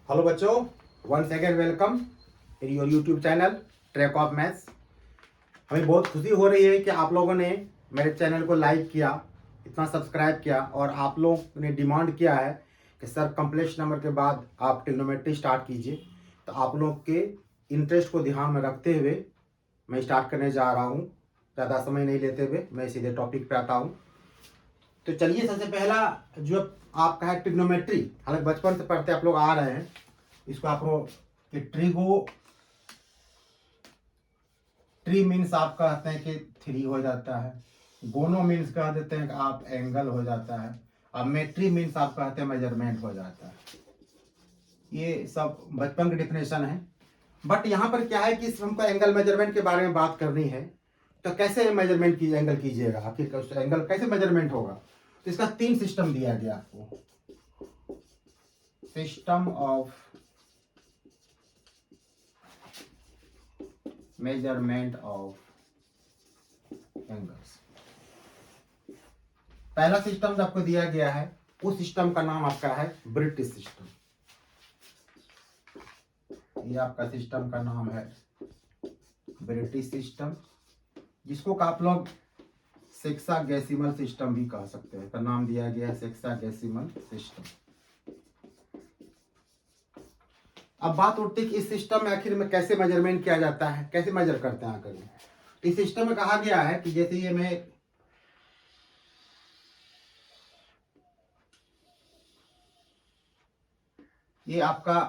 Hello बच्चों, once again welcome in your YouTube channel track of maths. हमें बहुत खुशी हो रही है कि आप लोगों ने मेरे चैनल को लाइक किया, इतना सब्सक्राइब किया और आप लोगों ने डिमांड किया है कि सर कम्प्लेक्स नंबर के बाद आप ट्रिग्नोमेट्री स्टार्ट कीजिए। तो आप लोग के इंटरेस्ट को ध्यान में रखते हुए मैं स्टार्ट करने जा रहा हूँ। ज़्यादा समय नहीं लेते हुए मैं सीधे टॉपिक पे आता हूँ। तो चलिए, सबसे पहला जो आपका है ट्रिग्नोमेट्री। हालांकि बचपन से पढ़ते आप लोग आ रहे हैं इसको। आप लोग ट्री मीन्स आप कहते हैं कि थ्री हो जाता है, गोनो मीन्स कह देते हैं कि आप एंगल हो जाता है, अब मेट्री मीन्स आप कहते हैं मेजरमेंट हो जाता है। ये सब बचपन की डिफिनेशन है। बट यहाँ पर क्या है कि हमको एंगल मेजरमेंट के बारे में बात करनी है। तो कैसे मेजरमेंट की एंगल कीजिएगा, आखिर एंगल कैसे मेजरमेंट होगा। तो इसका 3 सिस्टम दिया गया आपको। System of measurement of angles. पहला सिस्टम जो आपको दिया गया है उस सिस्टम का नाम आपका है ब्रिटिश सिस्टम। ये आपका सिस्टम का नाम है ब्रिटिश सिस्टम, जिसको आप लोग सेक्सागेसिमल सिस्टम भी कह सकते हैं। का नाम दिया गया है सेक्सागेसिमल सिस्टम। अब बात उठती है कि इस सिस्टम में आखिर में कैसे मेजरमेंट किया जाता है, कैसे मेजर करते हैं आकर। इस सिस्टम में कहा गया है कि जैसे ये आपका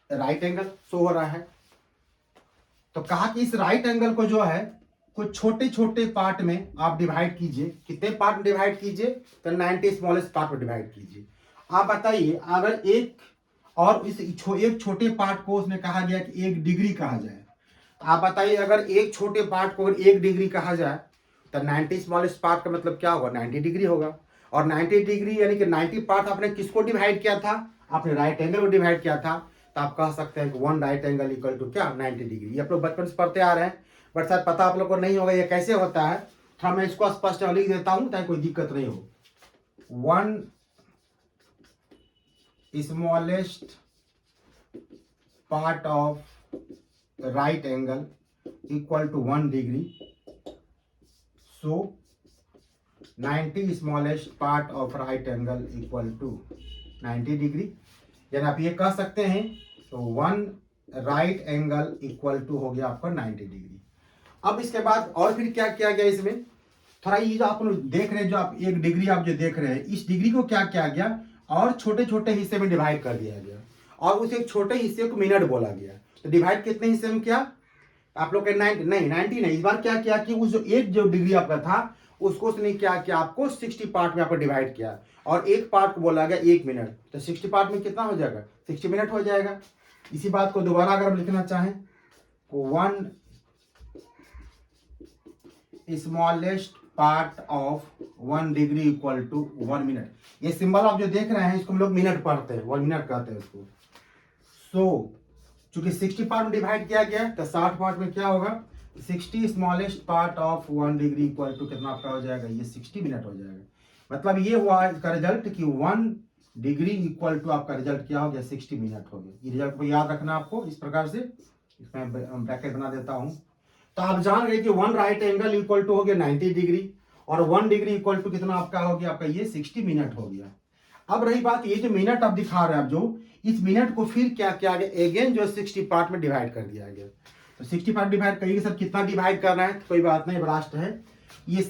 राइट एंगल शो हो रहा है। तो कहा कि इस राइट एंगल को जो है कुछ छोटे छोटे पार्ट में आप डिवाइड कीजिए। कितने पार्ट में डिवाइड कीजिए? तो 90 स्मॉलेस्ट पार्ट में डिवाइड कीजिए। आप बताइए, अगर एक छोटे पार्ट को उसने कहा गया कि 1 डिग्री कहा जाए। आप बताइए, अगर एक छोटे पार्ट को 1 डिग्री कहा जाए तो 90 स्मॉलेस्ट पार्ट का मतलब क्या होगा? 90 डिग्री होगा। और 90 डिग्री यानी कि 90 पार्ट आपने किसको डिवाइड किया था? आपने राइट एंगल को डिवाइड किया था। तो आप कह सकते हैं कि 1 राइट एंगल इक्वल टू क्या? 90 डिग्री। ये आप लोग बचपन से पढ़ते आ रहे हैं, बट शायद पता आप लोग को नहीं होगा ये कैसे होता है। थोड़ा मैं इसको स्पष्ट लिख देता हूं ताकि कोई दिक्कत नहीं हो। 1 smallest part of right angle equal to 1 degree, so 90 smallest part of right angle equal to 90 degree. यानी आप ये कह सकते हैं तो 1 राइट एंगल इक्वल टू हो गया आपका 90 डिग्री। अब इसके बाद और फिर क्या किया गया इसमें, थोड़ा ये जो आप लोग देख रहे हैं, जो आप 1 डिग्री आप जो देख रहे हैं, इस डिग्री को क्या किया गया और छोटे छोटे हिस्से में डिवाइड कर दिया गया और उस एक छोटे हिस्से को मिनट बोला गया। तो डिवाइड कितने हिस्से में किया आप लोग के? 90 नहीं, इस बार क्या किया कि उस जो डिग्री आपका था उसको उसने क्या किया, आपको 60 पार्ट में आपको डिवाइड किया और एक पार्ट को बोला गया 1 मिनट। तो 60 पार्ट में कितना हो जाएगा? 60 मिनट हो जाएगा। इसी बात को दोबारा अगर हम लिखना चाहें तो 1 smallest part of 1 degree equal to 1 minute. ये सिंबल आप जो देख रहे हैं इसको हम लोग मिनट पढ़ते हैं, 1 मिनट कहते हैं इसको। सो चूंकि 60 पार्ट में डिवाइड किया गया तो 60 पार्ट में क्या होगा? 60 smallest part of 1 degree equal to कितना आपका हो जाएगा? ये 60 मिनट हो जाएगा। मतलब ये हुआ इसका रिजल्ट कि 1 डिग्री इक्वल टू आपका रिजल्ट क्या हो गया? 60 मिनट हो गया। ये रिजल्ट को याद रखना आपको इस प्रकार से। इसमें ब्रैकेट बना देता हूं। तो आप जान गए कि 1 राइट एंगल इक्वल टू हो गया 90 डिग्री और 1 डिग्री इक्वल टू कितना आपका हो गया? आपका ये 60 मिनट हो गया। अब रही बात, ये जो मिनट आप दिखा रहे हैं, आप जो इस मिनट को फिर क्या किया गया? अगेन जो 60 पार्ट में डिवाइड कर दिया गया। तो 60 पार्ट डिवाइड करिए सर, कितना डिवाइड करना है? कोई बात नहीं, ब्लास्ट है। ये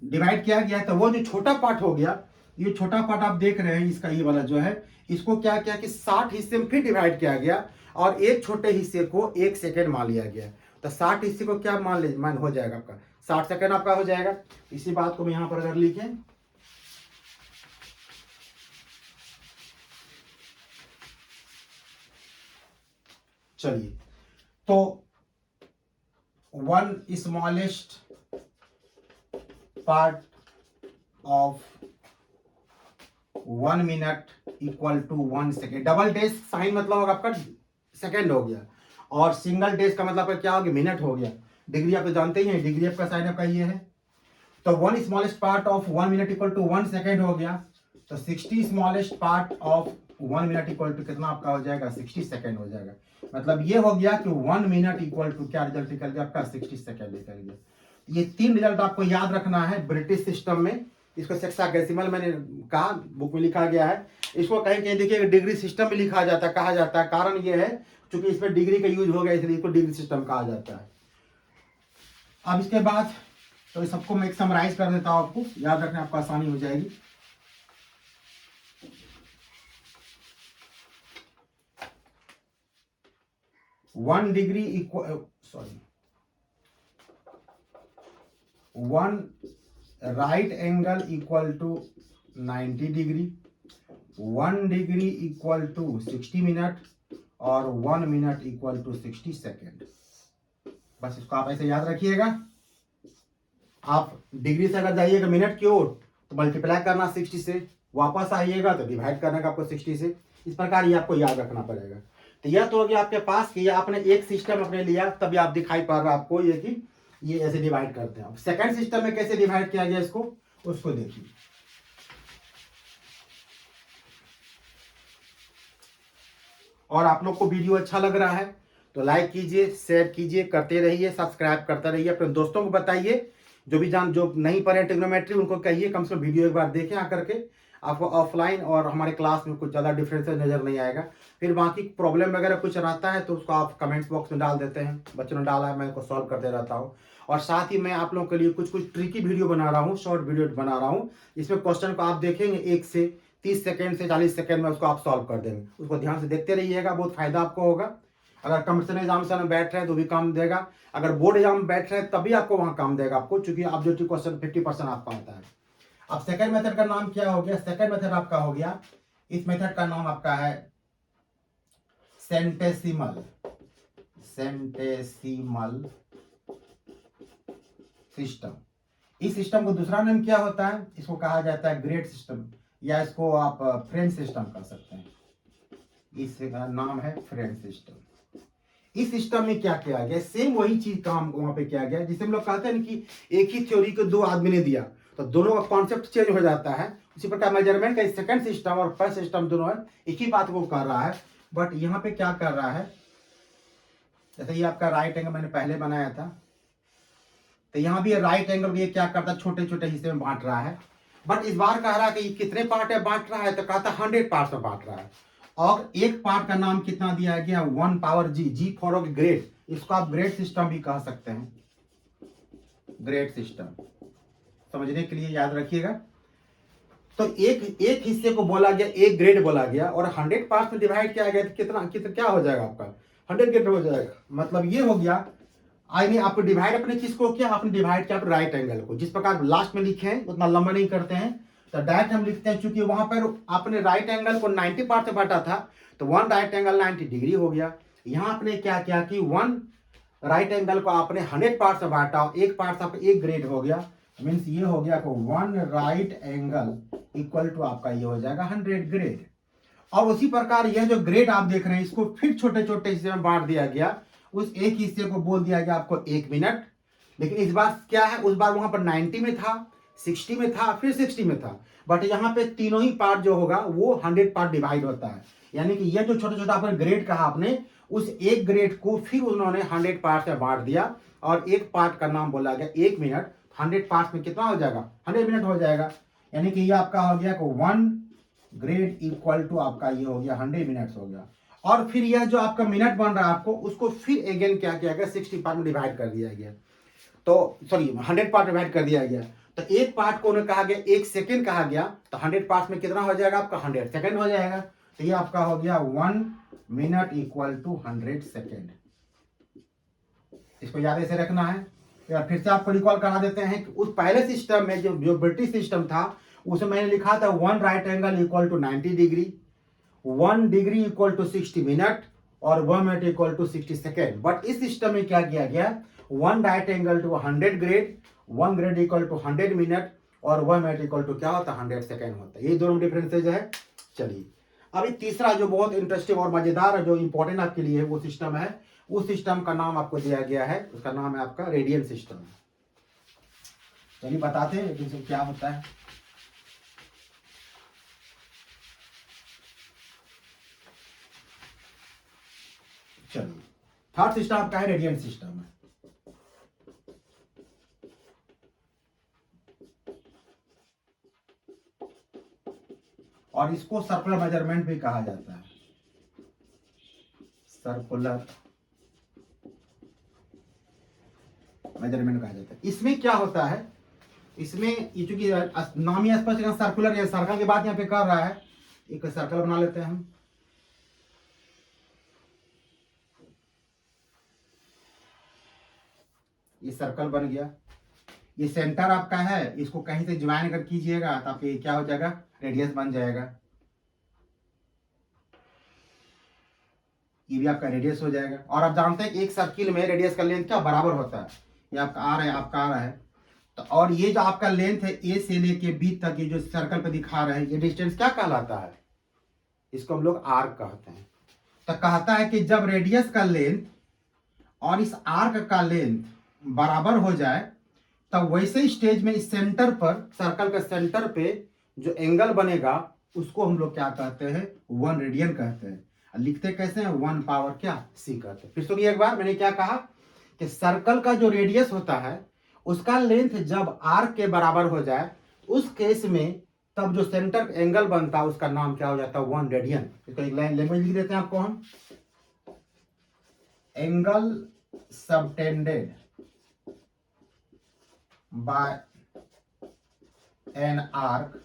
डिवाइड किया गया तो वो जो छोटा पार्ट हो गया, ये छोटा पार्ट आप देख रहे हैं इसका, ये वाला जो है, इसको क्या किया कि 60 हिस्से में फिर डिवाइड किया गया और एक छोटे हिस्से को 1 सेकेंड मान लिया गया। तो 60 हिस्से को क्या मान हो जाएगा आपका? 60 सेकेंड आपका हो जाएगा। इसी बात को मैं यहां पर अगर लिखें, चलिए, तो 1 smallest part of 1 minute equal to 1 second. Double dash sign मतलब होगा आपका सेकेंड हो गया और सिंगल डेज का मतलब क्या हो गया? मिनट हो गया। डिग्री आप तो जानते ही हैं, डिग्री आपका साइन आपका ये है। तो 1 smallest part of 1 minute equal to 1 second हो गया। तो 60 smallest part of 1 minute equal to कितना आपका हो जाएगा 60 सेकेंड हो जाएगा। मतलब ये हो गया कि 1 मिनट इक्वल टू क्या रिजल्ट निकल गया आपका 60 सेकेंड निकल गया। ये 3 रिजल्ट आपको याद रखना है ब्रिटिश सिस्टम में। इसको सेक्साडेसिमल मैंने कहा बुक में लिखा गया है। इसको कहीं कहीं देखिए डिग्री सिस्टम में लिखा जाता है, कहा जाता है। कारण ये है क्योंकि इसमें डिग्री का यूज हो गया इसलिए इसको डिग्री सिस्टम कहा जाता है। अब इसके बाद तो इस सबको मैं एक समराइज कर देता हूं, आपको याद रखने आपको आसानी हो जाएगी। One degree equal sorry 1 right angle equal to 90 degree, 1 degree equal to 60 minute और 1 मिनट इक्वल टू 60 सेकेंड। बस इसको आप ऐसे याद रखिएगा। आप डिग्री से अगर जाइएगा मिनट की ओर तो मल्टीप्लाई करना 60 से, वापस आइएगा तो डिवाइड करना का आपको 60 से। इस प्रकार ये आपको याद रखना पड़ेगा। तो यह तो हो गया आपके पास कि आपने एक सिस्टम अपने लिया, तभी आप दिखाई पा रहा आपको ये कि ये ऐसे डिवाइड करते हैं। अब सेकंड सिस्टम में कैसे डिवाइड किया गया इसको, उसको देखिए। और आप लोग को वीडियो अच्छा लग रहा है तो लाइक कीजिए, शेयर कीजिए, करते रहिए, सब्सक्राइब करते रहिए, अपने दोस्तों को बताइए। जो नहीं पढ़े ट्रिग्नोमेट्री उनको कहिए कम से कम वीडियो एक बार देखें आकर के। आपको ऑफलाइन और हमारे क्लास में कुछ ज़्यादा डिफरेंस नज़र नहीं आएगा। फिर बाकी प्रॉब्लम वगैरह कुछ रहता है तो उसको आप कमेंट्स बॉक्स में डाल देते हैं। बच्चों ने डाला है, मैं उसको सॉल्व करते रहता हूँ। और साथ ही मैं आप लोगों के लिए कुछ ट्रिकी वीडियो बना रहा हूँ, शॉर्ट वीडियो बना रहा हूँ। इसमें क्वेश्चन को आप देखेंगे 1 से 30 सेकेंड से 40 सेकेंड में उसको आप सॉल्व कर देंगे। उसको ध्यान से देखते रहिएगा, बहुत फायदा आपको होगा। अगर कॉम्पिटिशन एग्जाम में बैठ रहे हैं तो भी काम देगा, अगर बोर्ड एग्जाम में बैठ रहे हैं तभी आपको वहां काम देगा आपको, चूंकि ऑब्जेक्टिव क्वेश्चन 50% आपका आता है। अब सेकंड मेथड का नाम क्या हो गया, सेकंड मेथड आपका हो गया, इस मेथड का नाम आपका है सेंटेसिमल सिस्टम। इस सिस्टम को दूसरा नाम क्या होता है, इसको कहा जाता है ग्रेड सिस्टम, या इसको आप फ्रेंच सिस्टम कह सकते हैं। इसका नाम है फ्रेंच सिस्टम। इस सिस्टम में क्या किया गया, सेम वही चीज काम वहां पे किया गया जिसे हम लोग कहते हैं कि एक ही थ्योरी को 2 आदमी ने दिया तो दोनों का कॉन्सेप्ट चेंज हो जाता है। उसी प्रकार मेजरमेंट का सेकंड सिस्टम और फर्स्ट सिस्टम दोनों एक ही बात को कर रहा है, बट यहाँ पे क्या कर रहा है, जैसे ये आपका राइट एंगल मैंने पहले बनाया था, तो यहाँ भी राइट एंगल ये क्या करता है, छोटे छोटे हिस्से में बांट रहा है। बट इस बार कह रहा है कि कितने पार्ट है बांट रहा है, तो कहता है 100 पार्ट में बांट रहा है। और एक पार्ट का नाम कितना दिया गया, 1 पावर जी फॉर ग्रेड। इसको आप ग्रेड सिस्टम भी कह सकते हैं, ग्रेड सिस्टम। समझने के लिए याद रखिएगा। तो एक हिस्से को बोला गया, एक ग्रेड बोला गया, और 100 पार्ट में डिवाइड किया गया तो कितना क्या हो जाएगा आपका 100 ग्रेड हो जाएगा। मतलब ये हो गया, आई आपको डिवाइड अपने किसको किया, आपने डिवाइड किया राइट एंगल को। जिस प्रकार लास्ट में लिखे हैं उतना लंबा नहीं करते हैं, तो डायरेक्ट हम लिखते हैं। चूंकि वहां पर आपने राइट एंगल को 90 पार्ट से बांटा था तो 1 राइट एंगल 90 डिग्री हो गया। यहां आपने क्या किया कि 1 राइट एंगल को आपने 100 पार्ट से बांटा, एक पार्ट से आपका एक ग्रेड हो गया। मीन्स ये हो गया को 1 राइट एंगल इक्वल टू आपका ये हो जाएगा 100 ग्रेड। और उसी प्रकार यह जो ग्रेड आप देख रहे हैं इसको फिर छोटे छोटे हिस्से में बांट दिया गया। उस एक हिस्से को बोल दिया गया आपको 1 मिनट। लेकिन इस बार क्या है, उस बार वहां पर 90 में था, 60 में था, फिर 60 में था। बट यहाँ पे तीनों ही पार्ट जो होगा वो 100 पार्ट डिवाइड होता है। यानी कि यह जो छोटा छोटा आपने ग्रेड कहा आपने, उस एक ग्रेड को फिर उन्होंने 100 पार्ट में बांट दिया और एक पार्ट का नाम बोला गया 1 मिनट। 100 पार्ट में कितना हो जाएगा, 100 मिनट हो जाएगा। यानी कि ये आपका हो गया 1 ग्रेड इक्वल टू आपका ये हो गया 100 मिनट्स हो गया। और फिर यह जो आपका मिनट बन रहा है आपको, उसको फिर अगेन क्या किया गया, 60 पार्ट में डिवाइड कर दिया गया। तो सॉरी 100 पार्ट डिवाइड कर दिया गया। तो एक पार्ट को उन्हें कहा गया 1 सेकेंड कहा गया, तो 100 पार्ट में कितना हो जाएगा आपका 100 सेकेंड हो जाएगा। तो ये आपका हो गया 1 मिनट इक्वल टू 100 सेकेंड। इसको याद ऐसे रखना है। फिर से आपको रिकॉल करा देते हैं कि उस पहले सिस्टम में जो ब्रिटिश सिस्टम था उसमें मैंने लिखा था 1 right angle equal to 90 degree, 1 degree equal to 60 minute और 1 minute equal to 60 second. But इस सिस्टम में क्या किया गया, 1 right angle to 100 grade, 1 grade equal to 100 minute और 1 मिनट इक्वल टू क्या होता है 100 सेकेंड होता है। ये दोनों डिफरेंसेज है। चलिए अभी तीसरा जो बहुत इंटरेस्टिंग और मजेदार है, जो इंपॉर्टेंट आपके लिए है, वो सिस्टम है। उस सिस्टम का नाम आपको दिया गया है, उसका नाम है आपका रेडियन सिस्टम। चलिए बताते हैं क्या होता है। थर्ड सिस्टम आपका है रेडियंट सिस्टम है। और इसको सर्कुलर मेजरमेंट भी कहा जाता है, सर्कुलर मेजरमेंट कहा जाता है। इसमें क्या होता है, इसमें ये चूंकि नाम ही स्पष्ट सर्कुलर है, सर्कल की बात यहाँ पे कर रहा है, एक सर्कल बना लेते हैं हम। ये सर्कल बन गया, ये सेंटर आपका है, इसको कहीं से ज्वाइन कर कीजिएगा तो आपके क्या हो जाएगा, रेडियस बन जाएगा। ये भी आपका रेडियस हो जाएगा। और आप जानते हैं कि एक सर्किल में रेडियस का लेंथ क्या बराबर होता है, ये आपका आर है, आपका आर है। तो और ये जो आपका लेंथ है ए से लेके बी तक, ये जो सर्कल पे दिखा रहे हैं, ये डिस्टेंस क्या कहलाता है, इसको हम लोग आर्क कहते हैं। तो कहता है कि जब रेडियस का लेंथ और इस आर्क का लेंथ बराबर हो जाए, तब वैसे स्टेज में इस सेंटर पर, सर्कल के सेंटर पे जो एंगल बनेगा उसको हम लोग क्या कहते हैं, 1 रेडियन कहते हैं। लिखते कैसे हैं, 1 पावर क्या, सी कहते हैं। फिर सुनिए एक बार, मैंने क्या कहा कि सर्कल का जो रेडियस होता है उसका लेंथ जब आर्क के बराबर हो जाए, उस केस में तब जो सेंटर एंगल बनता है उसका नाम क्या हो जाता है, 1 रेडियन। इसको एक लाइन लैंग्वेज लिख देते हैं आपको हम, angle subtended by an arc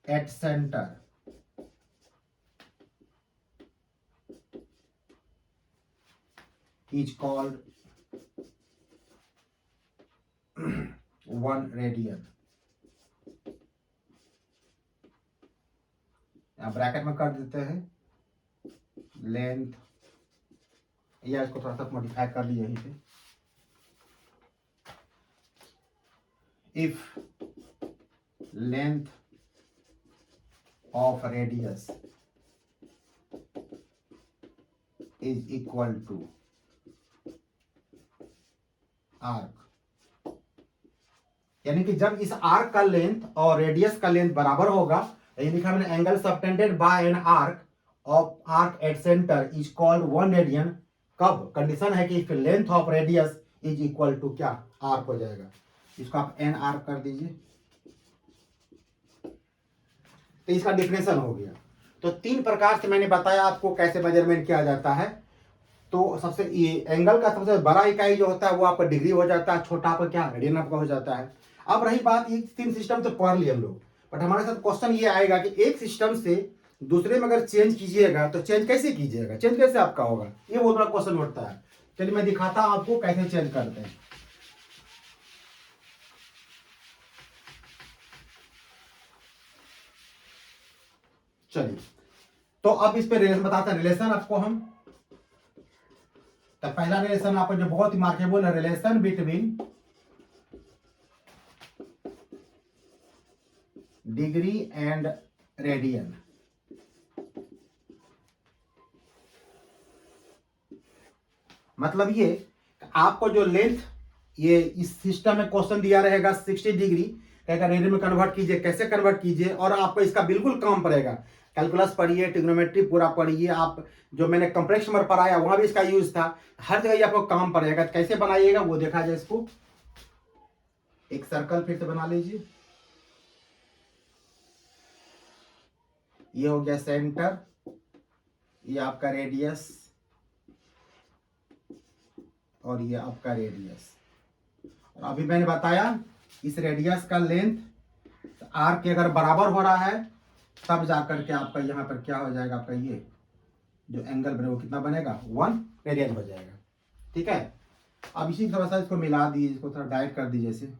at center is called 1 radian। Bracket में कर देते हैं लेंथ, या इसको थोड़ा सा मॉडिफाई कर लिए यहीं पे, if length of radius is equal to arc, यानी कि जब इस आर्क का लेंथ और रेडियस का लेंथ बराबर होगा, ये लिखा मैंने, angle subtended by an arc of arc at centre is called 1 radian. कब, कंडीशन है कि length of radius is equal to क्या, आर्क हो जाएगा। इसको आप एन आर्क कर दीजिए, तो इसका डिफिनेशन हो गया। तो 3 प्रकार से मैंने बताया आपको कैसे मेजरमेंट किया जाता है। तो सबसे ये एंगल का सबसे बड़ा इकाई जो होता है वो आपका डिग्री हो जाता है, छोटा आपका क्या, रेडियन आपका हो जाता है। अब रही बात, ये 3 सिस्टम तो पढ़ लिए हम लोग, बट हमारे साथ क्वेश्चन ये आएगा कि एक सिस्टम से दूसरे में अगर चेंज कीजिएगा तो चेंज कैसे कीजिएगा, चेंज कैसे आपका होगा, ये बहुत बड़ा क्वेश्चन उठता है। चलिए मैं दिखाता हूं आपको कैसे चेंज करते हैं। चलिए, तो अब इस पे रिलेशन बताते हैं, रिलेशन आपको हम, तो पहला रिलेशन आपको जो बहुत ही मार्केबल है, relation between degree and radian. मतलब ये आपको जो लेंथ, ये इस सिस्टम में क्वेश्चन दिया रहेगा 60 डिग्री, कहेगा रेडियन में कन्वर्ट कीजिए, कैसे कन्वर्ट कीजिए, और आपको इसका बिल्कुल काम पड़ेगा। कैलकुलस पढ़िए, ट्रिग्नोमेट्री पूरा पढ़िए आप, जो मैंने कॉम्प्लेक्स नंबर पढ़ाया वहां भी इसका यूज था, हर जगह आपको काम पड़ेगा। कैसे बनाइएगा वो देखा जाए। इसको एक सर्कल फिर से बना लीजिए, ये हो गया सेंटर, ये आपका रेडियस, और ये आपका रेडियस। और अभी मैंने बताया इस रेडियस का लेंथ आर्क के अगर बराबर हो रहा है तब जाकर के आपका यहाँ पर क्या हो जाएगा, आपका ये जो एंगल बने वो कितना बनेगा, 1 रेडियन हो जाएगा। ठीक है, अब इसी थोड़ा सा इसको मिला दीजिए, इसको थोड़ा डाइट कर दीजिए, जैसे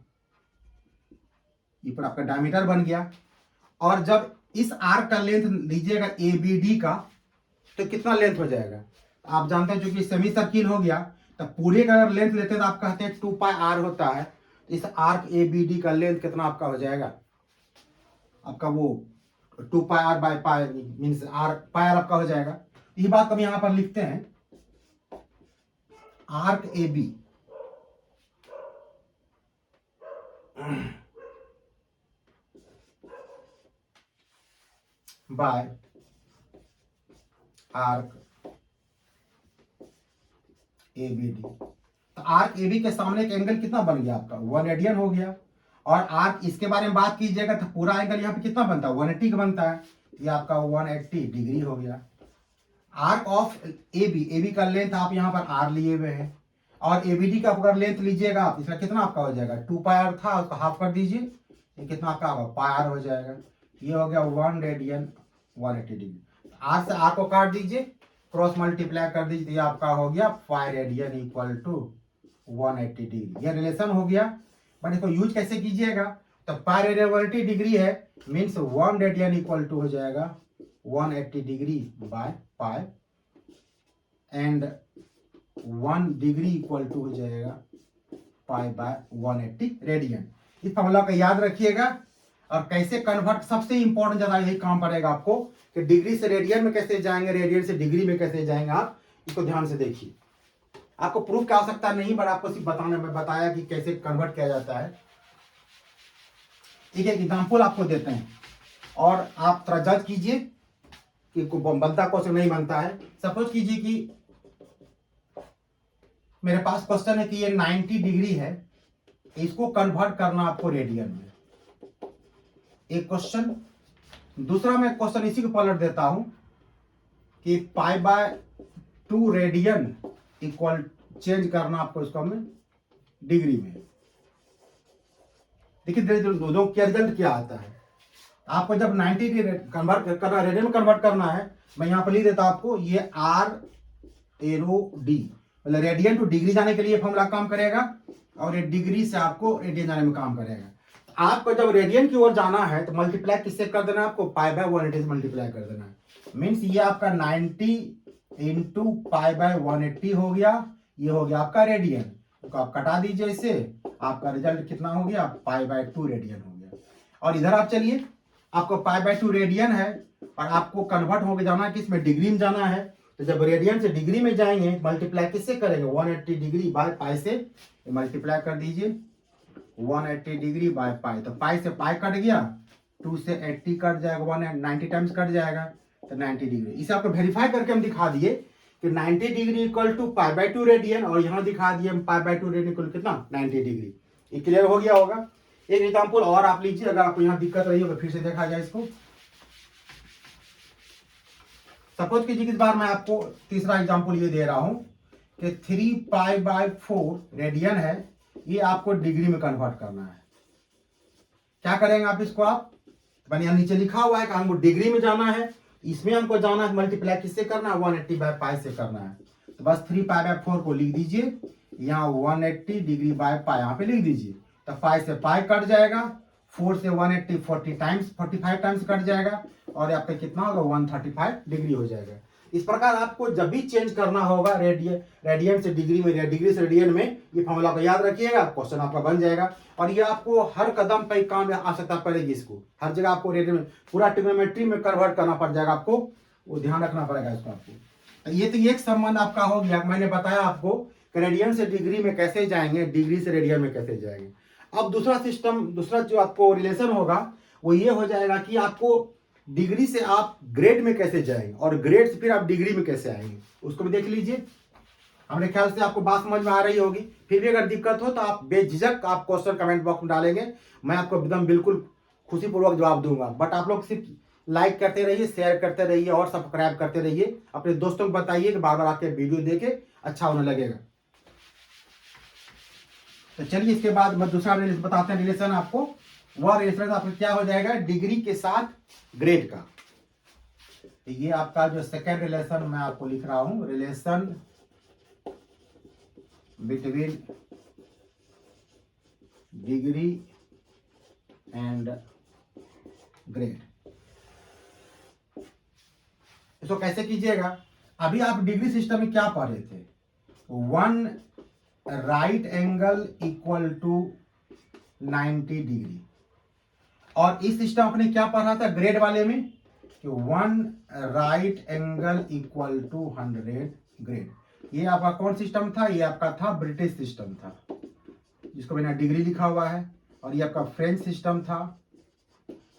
ये पर आपका डायमीटर बन गया। और जब इस आर्क का लेंथ लीजिएगा ए बी डी का, तो कितना लेंथ हो जाएगा, आप जानते हैं चूंकि सेमी सर्किल हो गया, तो पूरे का अगर लेंथ लेते हैं तो आप कहते हैं 2 पाई आर होता है। इस आर्क ए बी डी का लेंथ कितना आपका हो जाएगा, आपका वो 2 pi r by pi means r, pi r आपका हो जाएगा। ये बात हम यहां पर लिखते हैं, arc A B by arc A B D. तो आर्क ए बी के सामने एक एंगल कितना बन गया आपका 1 रेडियन हो गया। और आर्क इसके बारे में बात कीजिएगा तो पूरा एंगल यहाँ पे कितना बनता है 180 का बनता है। ये आपका 180 डिग्री हो गया। आर्क ऑफ ए बी का लेंथ आप यहाँ पर आर लिए हुए हैं और एबीडी का अगर लेंथ लीजिएगा आप इसका कितना आपका हो जाएगा 2 पाई आर था उसको हाफ कर दीजिए, ये कितना आपका होगा पाई आर हो जाएगा। ये हो गया 1 रेडियन 180 डिग्री। आर से आर को काट दीजिए, क्रॉस मल्टीप्लाई कर दीजिए, ये आपका हो गया 5 रेडियन इक्वल टू 180 डिग्री। ये रिलेशन हो गया। बट इसको यूज कैसे कीजिएगा, तो पाई रेडियन 180 डिग्री है मीन्स 1 रेडियन इक्वल टू हो जाएगा 180 degree by pi and 1 degree equal to हो जाएगा पाई बाय 180 रेडियन। इस फॉर्मूला को याद रखिएगा। और कैसे कन्वर्ट, सबसे इंपॉर्टेंट ज्यादा यही काम पड़ेगा आपको कि डिग्री से रेडियन में कैसे जाएंगे, रेडियन से डिग्री में कैसे जाएंगे, आप इसको ध्यान से देखिए। आपको प्रूफ की आवश्यकता नहीं, बट आपको सिर्फ बताने में बताया कि कैसे कन्वर्ट किया जाता है। ठीक है, एग्जाम्पल आपको देते हैं और आप थोड़ा जज कीजिए कि बनता क्वेश्चन नहीं बनता है। सपोज कीजिए कि मेरे पास क्वेश्चन है कि ये 90 डिग्री है, इसको कन्वर्ट करना आपको रेडियन में, एक क्वेश्चन। दूसरा मैं क्वेश्चन इसी को पलट देता हूं कि पाई बाय 2 रेडियन इक्वल चेंज करना आपको इसको हमें डिग्री में। देखिए दोनों क्या रिजल्ट क्या आता है। आपको जब 90 कन्वर्ट करना, रेडियन में कन्वर्ट करना है, मैं यहां पर लिख देता आपको, ये आर एरो डी, मतलब रेडियन टू डिग्री जाने के लिए फॉर्मूला काम करेगा और ये डिग्री से आपको रेडियन जाने में काम करेगा। आपको जब रेडियन की ओर जाना है तो मल्टीप्लाई किससे कर देना है, आपको पाई बाय 180 से मल्टीप्लाई कर देना है। मीन्स ये आपका 90 इंटू पाई बाय 180 हो गया, ये हो गया आपका रेडियन। तो आप कटा दीजिए इसे, आपका रिजल्ट कितना हो गया पाई बाय 2 रेडियन हो गया। और इधर आप चलिए, आपको पाई बाय 2 रेडियन है और आपको कन्वर्ट होकर जाना है किसमें, डिग्री में जाना है। तो जब रेडियन से डिग्री में जाएंगे मल्टीप्लाई किससे करेंगे, 180 डिग्री बाय पाई से मल्टीप्लाई कर दीजिए, 180 डिग्री बाय पाई। तो पाई से पाई कट गया, 2 से 80 कट जाएगा, 190 टाइम्स कट जाएगा, तो 90 डिग्री। इसे आपको वेरीफाई करके हम दिखा दिए कि 90 degree equal to pi by 2 radian, और यहाँ दिखा दिए हम पाई बाय 2 रेडियन इक्वल कितना 90 डिग्री। ये क्लियर हो गया होगा। एक एग्जाम्पल और आप लीजिए, अगर आपको यहाँ दिक्कत रही हो तो फिर से देखा जाए इसको। सपोज कीजिए इस बार मैं आपको तीसरा एग्जाम्पल ये दे रहा हूं कि 3 पाई बाय 4 रेडियन है, ये आपको डिग्री में कन्वर्ट करना है। क्या करेंगे आप इसको, आप मैंने यहाँ नीचे लिखा हुआ है कि हमको डिग्री में जाना है, इसमें हमको जाना है मल्टीप्लाई किससे करना है, 180 बाय पाई से करना है। तो बस 3 पाई बाय 4 को लिख दीजिए, यहाँ 180 डिग्री बाय पाई यहाँ पे लिख दीजिए। तो पाई से पाई कट जाएगा, 4 से 180 45 टाइम्स कट जाएगा, और आपका कितना होगा 135 डिग्री हो जाएगा। इस प्रकार आपको जब भी चेंज करना होगा रेडियन से डिग्री में, डिग्री से रेडियन में, ये फॉर्मूला को याद रखिएगा, क्वेश्चन आपका बन जाएगा। और ये आपको हर कदम पे काम में आवश्यकता पड़ेगी, इसको हर जगह आपको रेडियन में पूरा ट्रिग्नोमेट्री में कन्वर्ट करना पड़ जाएगा, आपको वो ध्यान रखना पड़ेगा इसको आपको। तो ये तो एक संबंध आपका हो गया, मैंने बताया आपको कि रेडियन से डिग्री में कैसे जाएंगे, डिग्री से रेडियन में कैसे जाएंगे। अब दूसरा सिस्टम, दूसरा जो आपको रिलेशन होगा वो ये हो जाएगा कि आपको डिग्री से आप ग्रेड में कैसे जाएंगे और ग्रेड से फिर आप डिग्री में कैसे आएंगे, उसको भी देख लीजिए। हमारे ख्याल से आपको बात समझ में आ रही होगी। फिर भी अगर दिक्कत हो तो आप बेझिझक आप क्वेश्चन कमेंट बॉक्स में डालेंगे, मैं आपको एकदम बिल्कुल खुशीपूर्वक जवाब दूंगा। बट आप लोग सिर्फ लाइक करते रहिए, शेयर करते रहिए और सब्सक्राइब करते रहिए। अपने दोस्तों को बताइए कि बार बार आपके वीडियो देखे अच्छा होने लगेगा। तो चलिए इसके बाद मैं दूसरा बताते हैं रिलेशन आपको। वह रिलेशन आपका क्या हो जाएगा, डिग्री के साथ ग्रेड का। तो ये आपका जो सेकेंड रिलेशन मैं आपको लिख रहा हूं, relation between degree and grade. इसको कैसे कीजिएगा, अभी आप डिग्री सिस्टम में क्या पढ़ रहे थे, 1 right angle equal to 90 degree. और इस सिस्टम अपने क्या पढ़ा था ग्रेड वाले में कि 1 right angle equal to 100 grade. ये आपका कौन सिस्टम था, ये आपका था ब्रिटिश सिस्टम था, जिसको मैंने डिग्री लिखा हुआ है। और ये आपका फ्रेंच सिस्टम था।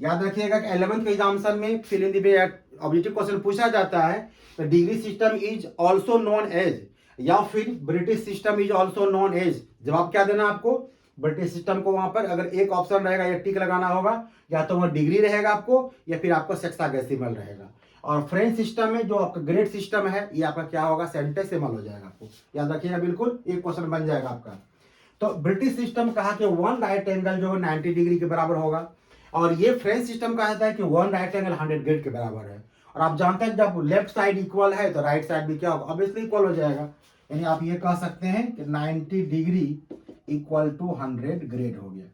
याद रखिएगा कि 11th के एग्जामिनेशन में fill in the blank objective question पूछा जाता है। तो degree system is also known as या फिर British system is also known as, जवाब क्या देना आपको, ब्रिटिश सिस्टम को वहां पर अगर एक ऑप्शन रहेगा या टिक लगाना होगा, या तो वह डिग्री रहेगा आपको या फिर आपको सेक्साडेसिमल रहेगा। और फ्रेंच सिस्टम में जो आपका ग्रेड सिस्टम है ये आपका क्या होगा, सेंटेसिमल हो जाएगा। आपको याद रखिएगा, बिल्कुल एक क्वेश्चन बन जाएगा आपका। तो ब्रिटिश सिस्टम कहा कि वन राइट एंगल जो है 90 डिग्री के बराबर होगा, और ये फ्रेंच सिस्टम कहता है कि वन राइट एंगल 100 ग्रेड के बराबर है। और आप जानते हैं जब लेफ्ट साइड इक्वल है तो राइट साइड भी क्या होगा, ऑब्वियसली इक्वल हो जाएगा। यानी आप ये कह सकते हैं कि 90 डिग्री इक्वल टू 100 ग्रेड हो गया।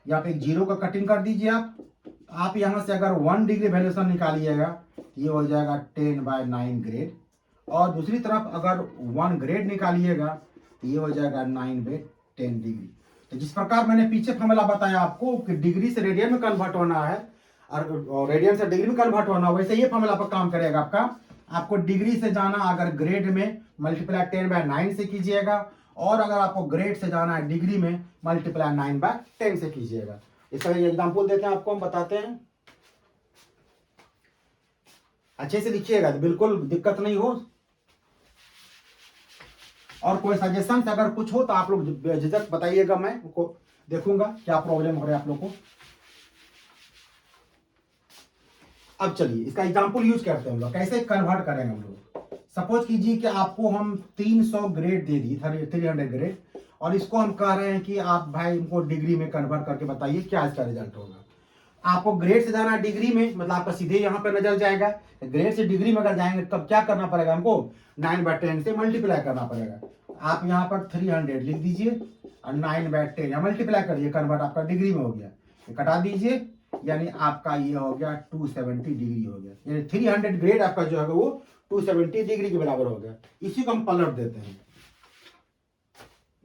या आप एक जीरो का कटिंग कर दीजिए। आप यहां से अगर 1 डिग्री वैल्यूएशन निकालिएगा ये हो जाएगा 10/9 ग्रेड, और दूसरी तरफ अगर 1 ग्रेड निकालिएगा तो ये हो जाएगा 9/10 डिग्री। तो जिस प्रकार मैंने पीछे फॉर्मूला बताया आपको कि डिग्री से रेडियन में कन्वर्ट होना है और रेडियन से डिग्री में कन्वर्ट होना, वैसे ये फॉर्मूला पर काम करेगा आपका। आपको डिग्री से जाना अगर ग्रेड में मल्टीप्लाई 10/9 से कीजिएगा, और अगर आपको ग्रेड से जाना है डिग्री में मल्टीप्लाई 9/10 से कीजिएगा। इसका एग्जाम्पल देते हैं आपको, हम बताते हैं, अच्छे से लिखिएगा तो बिल्कुल दिक्कत नहीं हो। और कोई सजेशन अगर कुछ हो तो आप लोग बेझिझक बताइएगा, मैं उनको देखूंगा क्या प्रॉब्लम हो रहा है आप लोग को। अब चलिए इसका एग्जांपल यूज करते हैं हम लोग, कैसे कन्वर्ट करेंगे हम लोग। सपोज कीजिए कि आपको हम 300 ग्रेड दे दी, 300 ग्रेड, और इसको हम कह रहे हैं कि आप भाई इनको डिग्री में कन्वर्ट करके बताइए क्या इसका रिजल्ट होगा। आपको ग्रेड से जाना डिग्री में, मतलब आपका सीधे यहाँ पर नजर जाएगा। ग्रेड से डिग्री में अगर जाएंगे तब क्या करना पड़ेगा हमको, 9/10 से मल्टीप्लाई करना पड़ेगा। आप यहाँ पर 300 लिख दीजिए और 9/10 या मल्टीप्लाई करिए, कन्वर्ट आपका डिग्री में हो गया, कटा दीजिए, यानी आपका ये हो गया 270 डिग्री हो गया। यानी 300 ग्रेड आपका जो है वो 270 डिग्री के बराबर हो गया। इसी को हम पलट देते हैं,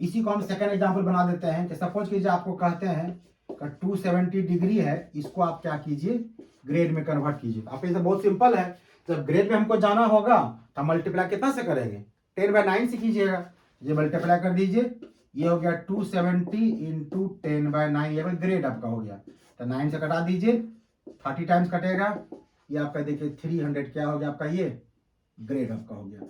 इसी को हम सेकेंड एग्जाम्पल बना देते हैं कि सपोज कीजिए आपको कहते हैं 270 डिग्री है, इसको आप क्या कीजिए, ग्रेड में कन्वर्ट कीजिए। आप इसे बहुत सिंपल है, जब ग्रेड में हमको जाना होगा तो मल्टीप्लाई कितना से करेंगे, 10/9 से कीजिएगा। ये मल्टीप्लाई कर दीजिए, ये हो गया 270 इंटू 10/9, ये ग्रेड आपका हो गया। तो 9 से कटा दीजिए, 30 टाइम्स कटेगा, ये आपका देखिए 300 क्या हो गया आपका, ये ग्रेड आपका हो गया।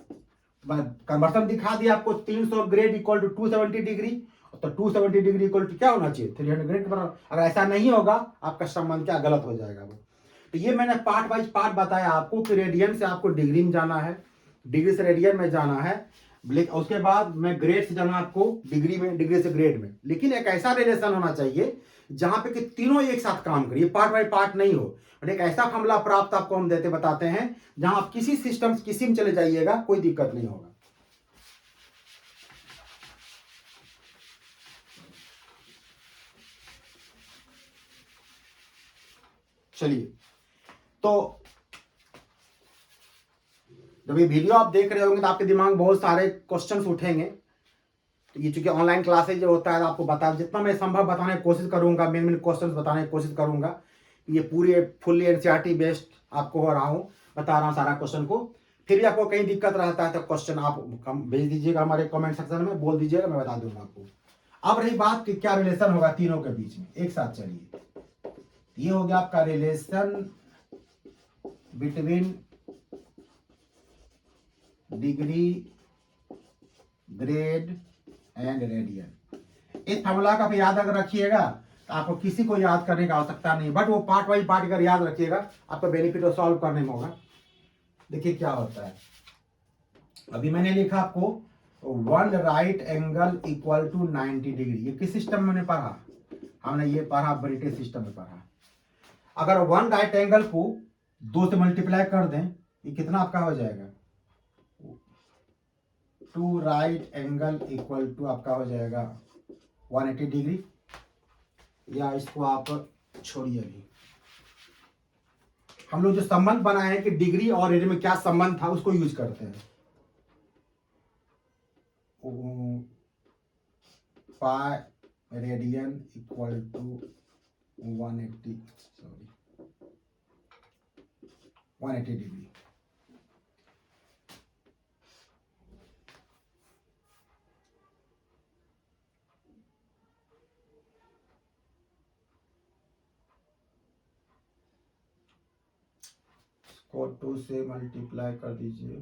कन्वर्सन दिखा दिया आपको, 300 ग्रेड इक्वल टू 270 डिग्री, तो 270 डिग्री इक्वल टू क्या होना चाहिए, 300 ग्रेड पर। अगर ऐसा नहीं होगा आपका संबंध क्या गलत हो जाएगा वो। तो ये मैंने पार्ट वाइज पार्ट बताया आपको कि रेडियन से आपको डिग्री में जाना है, डिग्री से रेडियन में जाना है, उसके बाद मैं ग्रेड से जाना आपको डिग्री में, डिग्री से ग्रेड में। लेकिन एक ऐसा रिलेशन होना चाहिए जहां पे कि तीनों एक साथ काम करिए, पार्ट बाय पार्ट नहीं हो। एक ऐसा फॉर्मूला प्राप्त आपको हम देते बताते हैं जहां आप किसी सिस्टम किसी में चले जाइएगा कोई दिक्कत नहीं होगा। चलिए, तो जब ये वीडियो आप देख रहे होंगे तो आपके दिमाग में बहुत सारे क्वेश्चंस उठेंगे। तो ये चूंकि ऑनलाइन क्लासेज जो होता है आपको बता, जितना मैं संभव बताने की कोशिश करूंगा, मेन मेन क्वेश्चन बताने की कोशिश करूंगा। ये पूरे फुल्ली एनसीईआरटी बेस्ड आपको हो रहा हूँ, बता रहा हूँ सारा क्वेश्चन को। फिर भी आपको कहीं दिक्कत रहता है तो क्वेश्चन आप भेज दीजिएगा हमारे कमेंट सेक्शन में, बोल दीजिएगा, मैं बता दूंगा आपको। अब रही बात कि क्या रिलेशन होगा तीनों के बीच में, एक साथ चलिए। ये हो गया आपका relation between degree, grade and radian. इस फॉर्मूला का भी याद अगर रखिएगा तो आपको किसी को याद करने की आवश्यकता नहीं, बट वो पार्ट वाइज पार्ट अगर याद रखिएगा आपका बेनिफिट और सॉल्व करने में होगा। देखिए क्या होता है, अभी मैंने लिखा आपको 1 right angle equal to 90 degree. ये किस सिस्टम में पढ़ा, हमने ये पढ़ा ब्रिटिश सिस्टम में पढ़ा। अगर 1 राइट एंगल को 2 से मल्टीप्लाई कर दें, ये कितना आपका हो जाएगा, 2 राइट एंगल इक्वल टू आपका हो जाएगा 180 डिग्री। या इसको आप छोड़िए, अभी हम लोग जो संबंध बनाए हैं कि डिग्री और रेडियन में क्या संबंध था उसको यूज करते हैं। Pi radian equal to 180 degree. को 2 से मल्टीप्लाई कर दीजिए,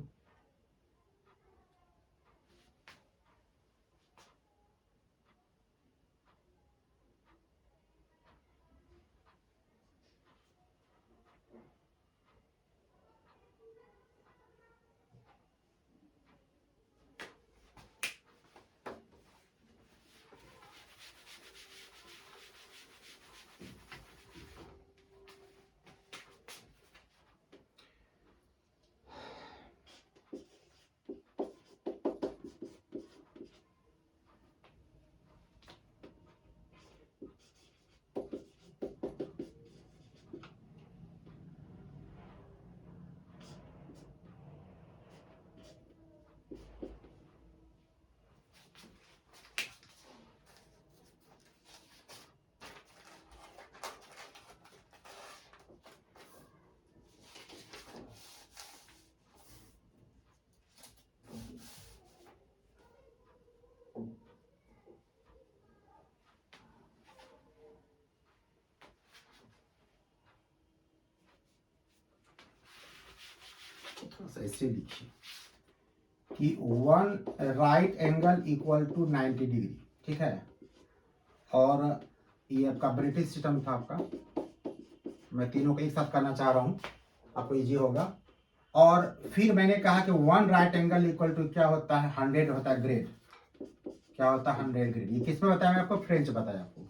ऐसे लिखिए कि 1 right angle equal to 90 degree, ठीक है। और ये आपका ब्रिटिश सिस्टम था आपका, मैं तीनों को एक साथ करना चाह रहा हूँ, आपको इजी होगा। और फिर मैंने कहा कि 1 राइट एंगल इक्वल टू क्या होता है, 100 होता है ग्रेड। क्या होता है 100 ग्रेड, ये किस में बताया, मैं आपको फ्रेंच बताया आपको।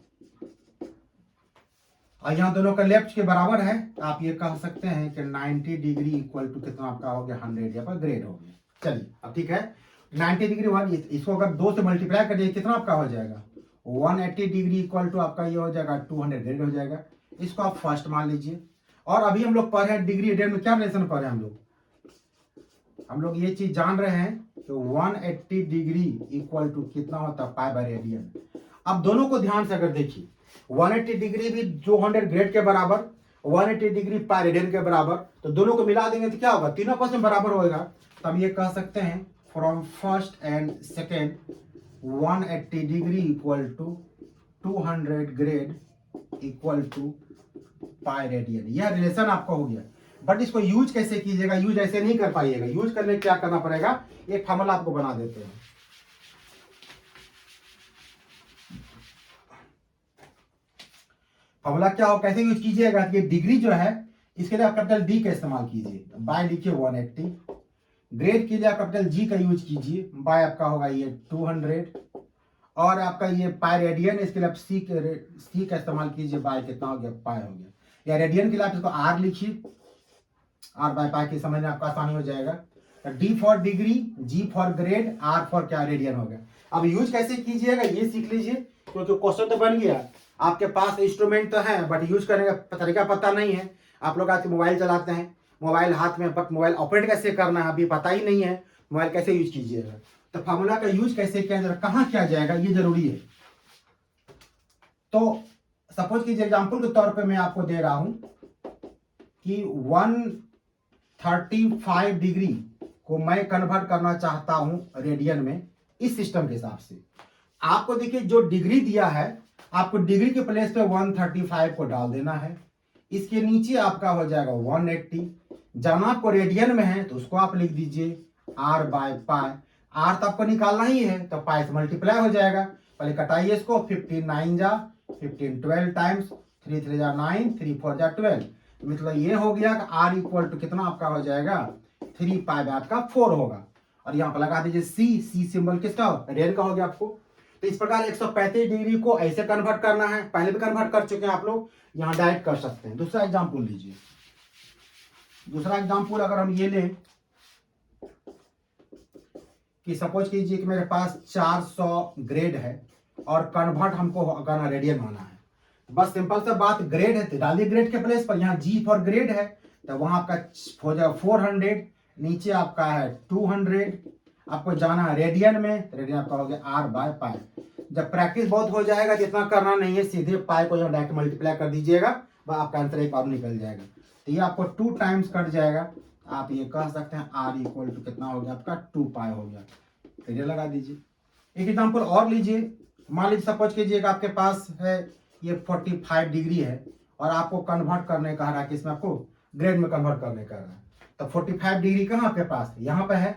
और यहाँ दोनों का लेफ्ट के बराबर है, तो आप ये कह सकते हैं कि 90 डिग्री इक्वल टू कितना आपका हो गया 100, यहाँ पर ग्रेड हो गया। चलिए अब ठीक है, 90 डिग्री 1, इसको अगर 2 से मल्टीप्लाई करिए कितना आपका हो जाएगा 180 डिग्री इक्वल टू आपका ये हो जाएगा 200 ग्रेड हो जाएगा। इसको आप फर्स्ट मान लीजिए। और अभी हम लोग पढ़ रहे हैं डिग्री रेडियन में, क्या रिलेशन पढ़ रहे हैं हम लोग ये चीज जान रहे हैं कि 180 डिग्री इक्वल टू कितना होता है पाई बाय रेडियन। अब दोनों को ध्यान से अगर देखिए, 180 डिग्री भी 200 ग्रेड के बराबर, 180 डिग्री पाई रेडियन के बराबर, तो दोनों को मिला देंगे तो क्या होगा, तीनों आपस में बराबर होगा। तो हम ये कह सकते हैं from first and second 180 degree equal to 200 grade equal to pi radian. यह रिलेशन आपका हो गया। बट इसको यूज कैसे कीजिएगा, यूज ऐसे नहीं कर पाइएगा। यूज करने क्या करना पड़ेगा, एक फॉर्मूला आपको बना देते हैं। फॉर्मूला क्या हो, कैसे यूज कीजिएगा, ये डिग्री जो है इसके लिए आप कैपिटल डी का इस्तेमाल कीजिए, बाय लिखिए 180। ग्रेड के लिए आप कैपिटल जी का यूज कीजिए, बाय आपका होगा ये 200। और आपका ये पाई रेडियन, इसके लिए आप सी का इस्तेमाल कीजिए, बाय कितना हो गया पाई हो गया। या रेडियन के लिए आप इसको आर लिखिए, आर बाय पाई के समझ में आपका आसानी हो जाएगा। D for degree, G for grade, R for क्या रेडियन हो गया। अब यूज कैसे कीजिएगा ये सीख लीजिए, क्योंकि क्वेश्चन तो बन गया, आपके पास इंस्ट्रूमेंट तो है बट यूज करने का तरीका पता नहीं है। आप लोग आज मोबाइल चलाते हैं, मोबाइल हाथ में, बट मोबाइल ऑपरेट कैसे करना है अभी पता ही नहीं है, मोबाइल कैसे यूज कीजिएगा। तो फार्मूला का यूज कैसे किया जाएगा, कहाँ किया जाएगा, ये जरूरी है। तो सपोज कीजिए एग्जाम्पल के तौर पे मैं आपको दे रहा हूं कि 135 डिग्री को मैं कन्वर्ट करना चाहता हूं रेडियन में, इस सिस्टम के हिसाब से। आपको देखिए जो डिग्री दिया है, आपको डिग्री के प्लेस पे 135 को डाल देना है, इसके नीचे आपका हो जाएगा 180। जहां आपको रेडियन में है तो उसको आप लिख दीजिए आर बाय पाई। आर तो आपको निकालना ही है, तो पाई से मल्टीप्लाई हो जाएगा। पहले कटाइए इसको, 15 9 जा 15 12 टाइम्स 3 3 जा 9 3 4 जा 12। मतलब ये हो गया कि आर इक्वल टू कितना आपका हो जाएगा 3 पाई बाय आपका 4 होगा। और यहाँ पर लगा दीजिए सी सिंबल किसका, रेडियन का हो गया आपको। तो इस प्रकार 135 डिग्री को ऐसे कन्वर्ट करना है, पहले भी कन्वर्ट कर चुके हैं आप लोग, यहाँ डायरेक्ट कर सकते हैं। दूसरा एग्जांपल लीजिए। दूसरा एग्जांपल अगर हम ये लें कि सपोज कीजिए कि मेरे पास 400 ग्रेड है और कन्वर्ट हमको करना रेडियन होना है। बस सिंपल सा बात, ग्रेड है तो डालिए ग्रेड के प्लेस पर, यहाँ जी फॉर ग्रेड है तो वहां आपका हो जाएगा 400, नीचे आपका है 200। आपको जाना है रेडियन में, रेडियन आपका हो गया आर बाय पाई। जब प्रैक्टिस बहुत हो जाएगा तो इतना करना नहीं है, सीधे पाई को यहाँ डायरेक्ट मल्टीप्लाई कर दीजिएगा, वह आपका आंसर एक और निकल जाएगा। तो ये आपको 2 टाइम्स कट जाएगा। आप ये कह सकते हैं आर इक्वल टू कितना हो गया आपका 2 पाई हो गया। फिर ये लगा दीजिए। एक एग्जाम्पल और लीजिए। मान लीजिए सपोज कीजिएगा आपके पास है ये 45 डिग्री है और आपको कन्वर्ट करने का रहा है, किसमें आपको ग्रेड में कन्वर्ट करने का रहा है। तो 45 डिग्री कहाँ आपके पास, यहाँ पे है,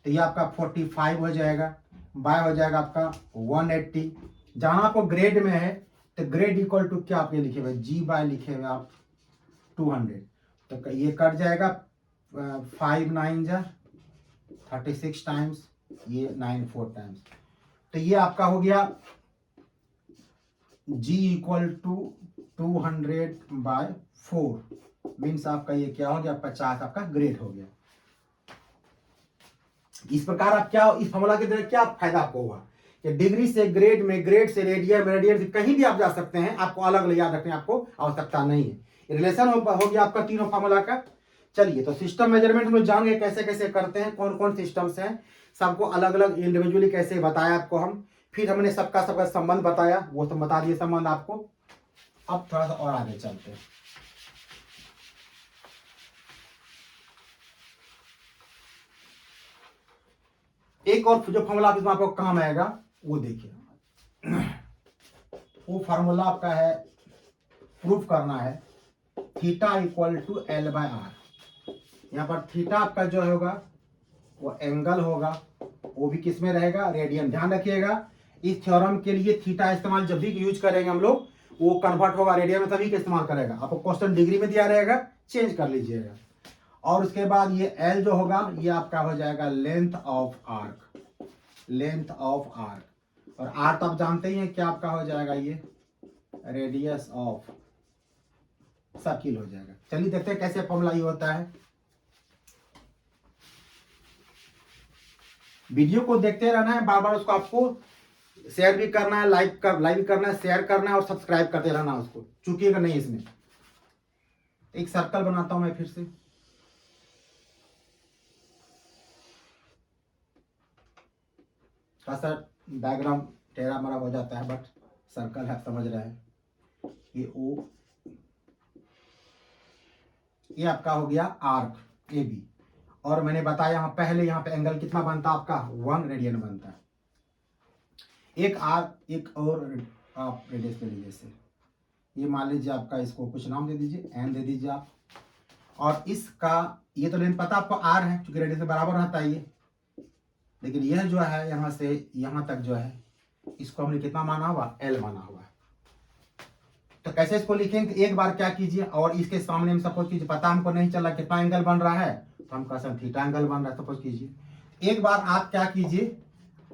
तो ये आपका 45 हो जाएगा, बाय हो जाएगा आपका 180। जहां आपको ग्रेड में है तो ग्रेड इक्वल टू क्या आपने लिखे हुए, जी बाय लिखे हुए आप 200। तो ये कट जाएगा 5 9 जा 36 टाइम्स, ये 9 4 टाइम्स। तो ये आपका हो गया G equal to 200 by 4, means आपका ये क्या हो गया 50 आपका ग्रेड हो गया। इस प्रकार आप क्या, इस फॉर्मूला के द्वारा क्या फायदा आपको हुआ कि डिग्री से ग्रेड में, ग्रेड से रेडियन, रेडियन से कहीं भी आप जा सकते हैं, आपको अलग अलग याद रखने आपको आवश्यकता नहीं है। रिलेशन हो गया आपका तीनों फॉर्मूला का। चलिए तो सिस्टम मेजरमेंट में जान गए कैसे कैसे करते हैं, कौन कौन सिस्टम्स हैं, सबको अलग अलग इंडिविजुअली कैसे बताया आपको हम। फिर हमने सबका सबका संबंध बताया, वो सब बता दिए संबंध आपको। अब थोड़ा सा और आगे चलते हैं। एक और जो फॉर्मूला इसमें आपको काम आएगा वो देखिए। वो फॉर्मूला आपका है, प्रूफ करना है theta equal to L by R. यहाँ पर थीटा आपका जो होगा वो एंगल होगा, वो भी किस में रहेगा, रेडियन। ध्यान रखिएगा इस थ्योरम के लिए थीटा इस्तेमाल जब भी यूज करेंगे हम लोग वो कन्वर्ट होगा रेडियन में, तभी का इस्तेमाल करेगा। आपको क्वेश्चन डिग्री में दिया रहेगा, चेंज कर लीजिएगा। और उसके बाद ये एल जो होगा ये आपका हो जाएगा length of arc, length of arc. और आर तो आप जानते ही हैं क्या आपका हो जाएगा, ये रेडियस ऑफ सर्किल हो जाएगा। चलिए देखते हैं कैसे फॉर्मूला ये होता है। वीडियो को देखते रहना है, बार बार उसको आपको शेयर भी करना है, लाइक भी करना है, शेयर करना है और सब्सक्राइब करते रहना है, उसको चूकिएगा नहीं। इसमें एक सर्कल बनाता हूं मैं फिर से, थोड़ा सा डायग्राम टेढ़ा मरा हो जाता है बट सर्कल है, समझ रहे हैं। ये ओ, ये आपका हो गया आर्क ए बी। और मैंने बताया यहाँ पहले, यहाँ पे एंगल कितना बनता है आपका, 1 रेडियन बनता है। एक आर्क एक और आप रेडियस ले लीजिए से, ये मान लीजिए आपका, इसको कुछ नाम दे दीजिए, एन दे दीजिए आप। और इसका ये तो लेंथ पता आपको आर है क्योंकि रेडियस से बराबर रहता है ये, लेकिन यह जो है यहाँ से यहाँ तक जो है इसको हमने कितना माना हुआ, एल माना हुआ है। तो कैसे इसको लिखेंगे, एक बार क्या कीजिए और इसके सामने हम सपोज कीजिए पता हमको नहीं चला कितना एंगल बन रहा है, तो हम कहते थीटा एंगल बन रहा है सपोज कीजिए। एक बार आप क्या कीजिए,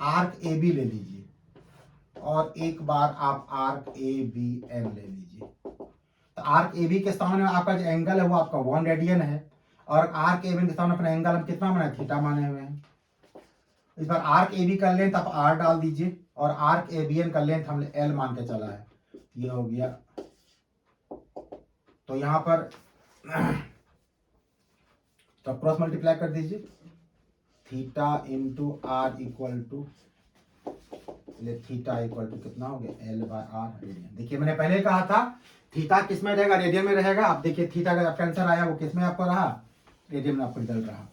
आर्क ए बी ले लीजिए और एक बार आप आर्क ए बी एन ले लीजिए। तो आर्क ए बी के सामने आपका जो एंगल है वो आपका 1 रेडियन है, और आर्क ए बी के सामने अपना एंगल हम कितना माने, थीटा माने हुए हैं। इस बार आर्क ए बी का लेंथ आप आर डाल दीजिए और आर्क ए बी एन का लेंथ हमने एल मान के चला है, ये हो गया। तो यहाँ पर तो क्रॉस मल्टीप्लाई कर दीजिए, theta into R equal to theta equal to कितना हो गया, एल बाय आर रेडियन। देखिए मैंने पहले कहा था थीटा किस में रहेगा, रेडियन में रहेगा। आप देखिए थीटा का आपका आंसर आया वो किस में आपको रहा, रेडियन में आपको रिजल्ट रहा।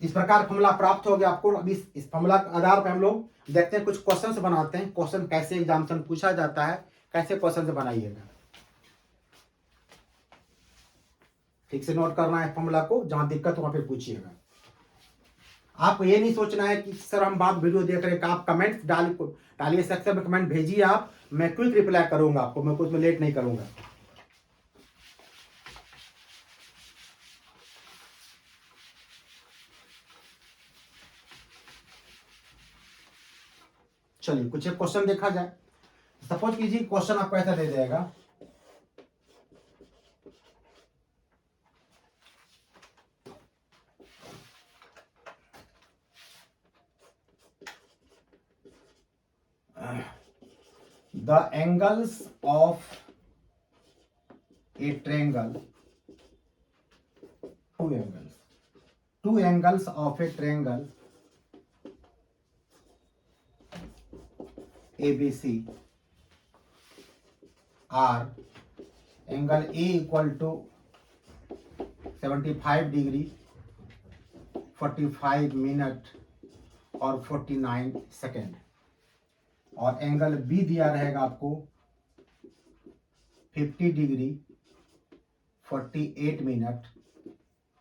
इस प्रकार फॉर्मूला प्राप्त हो गया आपको। अभी इस फॉर्मूला के आधार पर हम लोग देखते हैं, कुछ क्वेश्चन बनाते हैं। क्वेश्चन कैसे एग्जामिनेशन पूछा जाता है, कैसे क्वेश्चन से बनाइएगा, ठीक से नोट करना है फॉर्मूला को, जहां दिक्कत हो वहां फिर पूछिएगा। आपको ये नहीं सोचना है कि सर हम बात वीडियो देख रहे हैं, आप कमेंट डालिए सेक्शन में, कमेंट भेजिए आप, मैं क्विक रिप्लाई करूंगा आपको, मैं कुछ में लेट नहीं करूंगा। चलिए कुछ एक क्वेश्चन देखा जाए। सपोज कीजिए क्वेश्चन आपको ऐसा दे देगा, the angles of a triangle, two angles of a triangle ABC are angle A equal to 75 degree 45 minute और 49 सेकेंड, और एंगल बी दिया रहेगा आपको 50 डिग्री 48 मिनट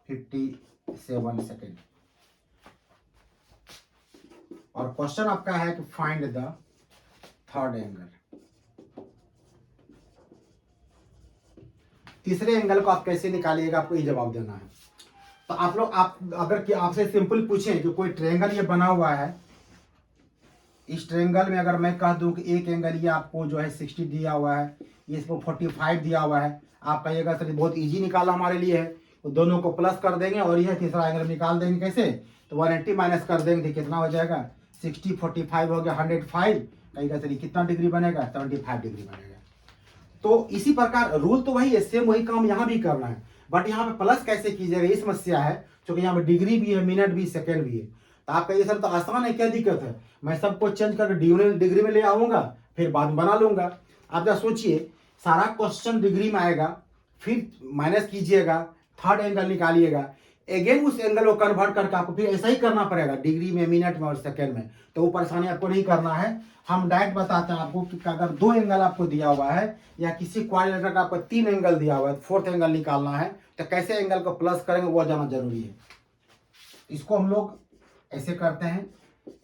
57 सेकेंड। और क्वेश्चन आपका है कि फाइंड द थर्ड एंगल। तीसरे एंगल को आप कैसे निकालिएगा, आपको ये जवाब देना है। तो आप लोग अगर कि आपसे सिंपल पूछें कि कोई ट्रायंगल ये बना हुआ है, इस ट्रायंगल में अगर मैं कह दूं कि एक एंगल ये आपको जो है 60 दिया हुआ है, ये इसको 45 दिया हुआ है, आप कहिएगा सर बहुत इजी निकाला हमारे लिए है, तो दोनों को प्लस कर देंगे और यह तीसरा एंगल निकाल देंगे। कैसे, तो 180 माइनस कर देंगे, कितना हो जाएगा 60 45 हो गया 105, कहिएगा सर कितना डिग्री बनेगा 75 डिग्री बनेगा। तो इसी प्रकार रूल तो वही है, सेम वही काम यहाँ भी करना है, बट यहाँ पे प्लस कैसे कीजिएगा ये समस्या है, क्योंकि यहाँ पे डिग्री भी है, मिनट भी, सेकेंड भी है। तो आप कहिए सर तो आसान है, क्या दिक्कत है, मैं सबको चेंज करके डिग्री में ले आऊंगा फिर बाद में बना लूंगा। आप जरा सोचिए, सारा क्वेश्चन डिग्री में आएगा, फिर माइनस कीजिएगा, थर्ड एंगल निकालिएगा, अगेन उस एंगल को कन्वर्ट करके आपको फिर ऐसा ही करना पड़ेगा, डिग्री में, मिनट में और सेकेंड में। तो वो परेशानी आपको नहीं करना है। हम डायरेक्ट बताते हैं आपको कि अगर 2 एंगल आपको दिया हुआ है या किसी क्वाड्रिलेटरल का आपको 3 एंगल दिया हुआ है, 4th एंगल निकालना है, तो कैसे एंगल को प्लस करेंगे वो जाना जरूरी है। इसको हम लोग ऐसे करते हैं,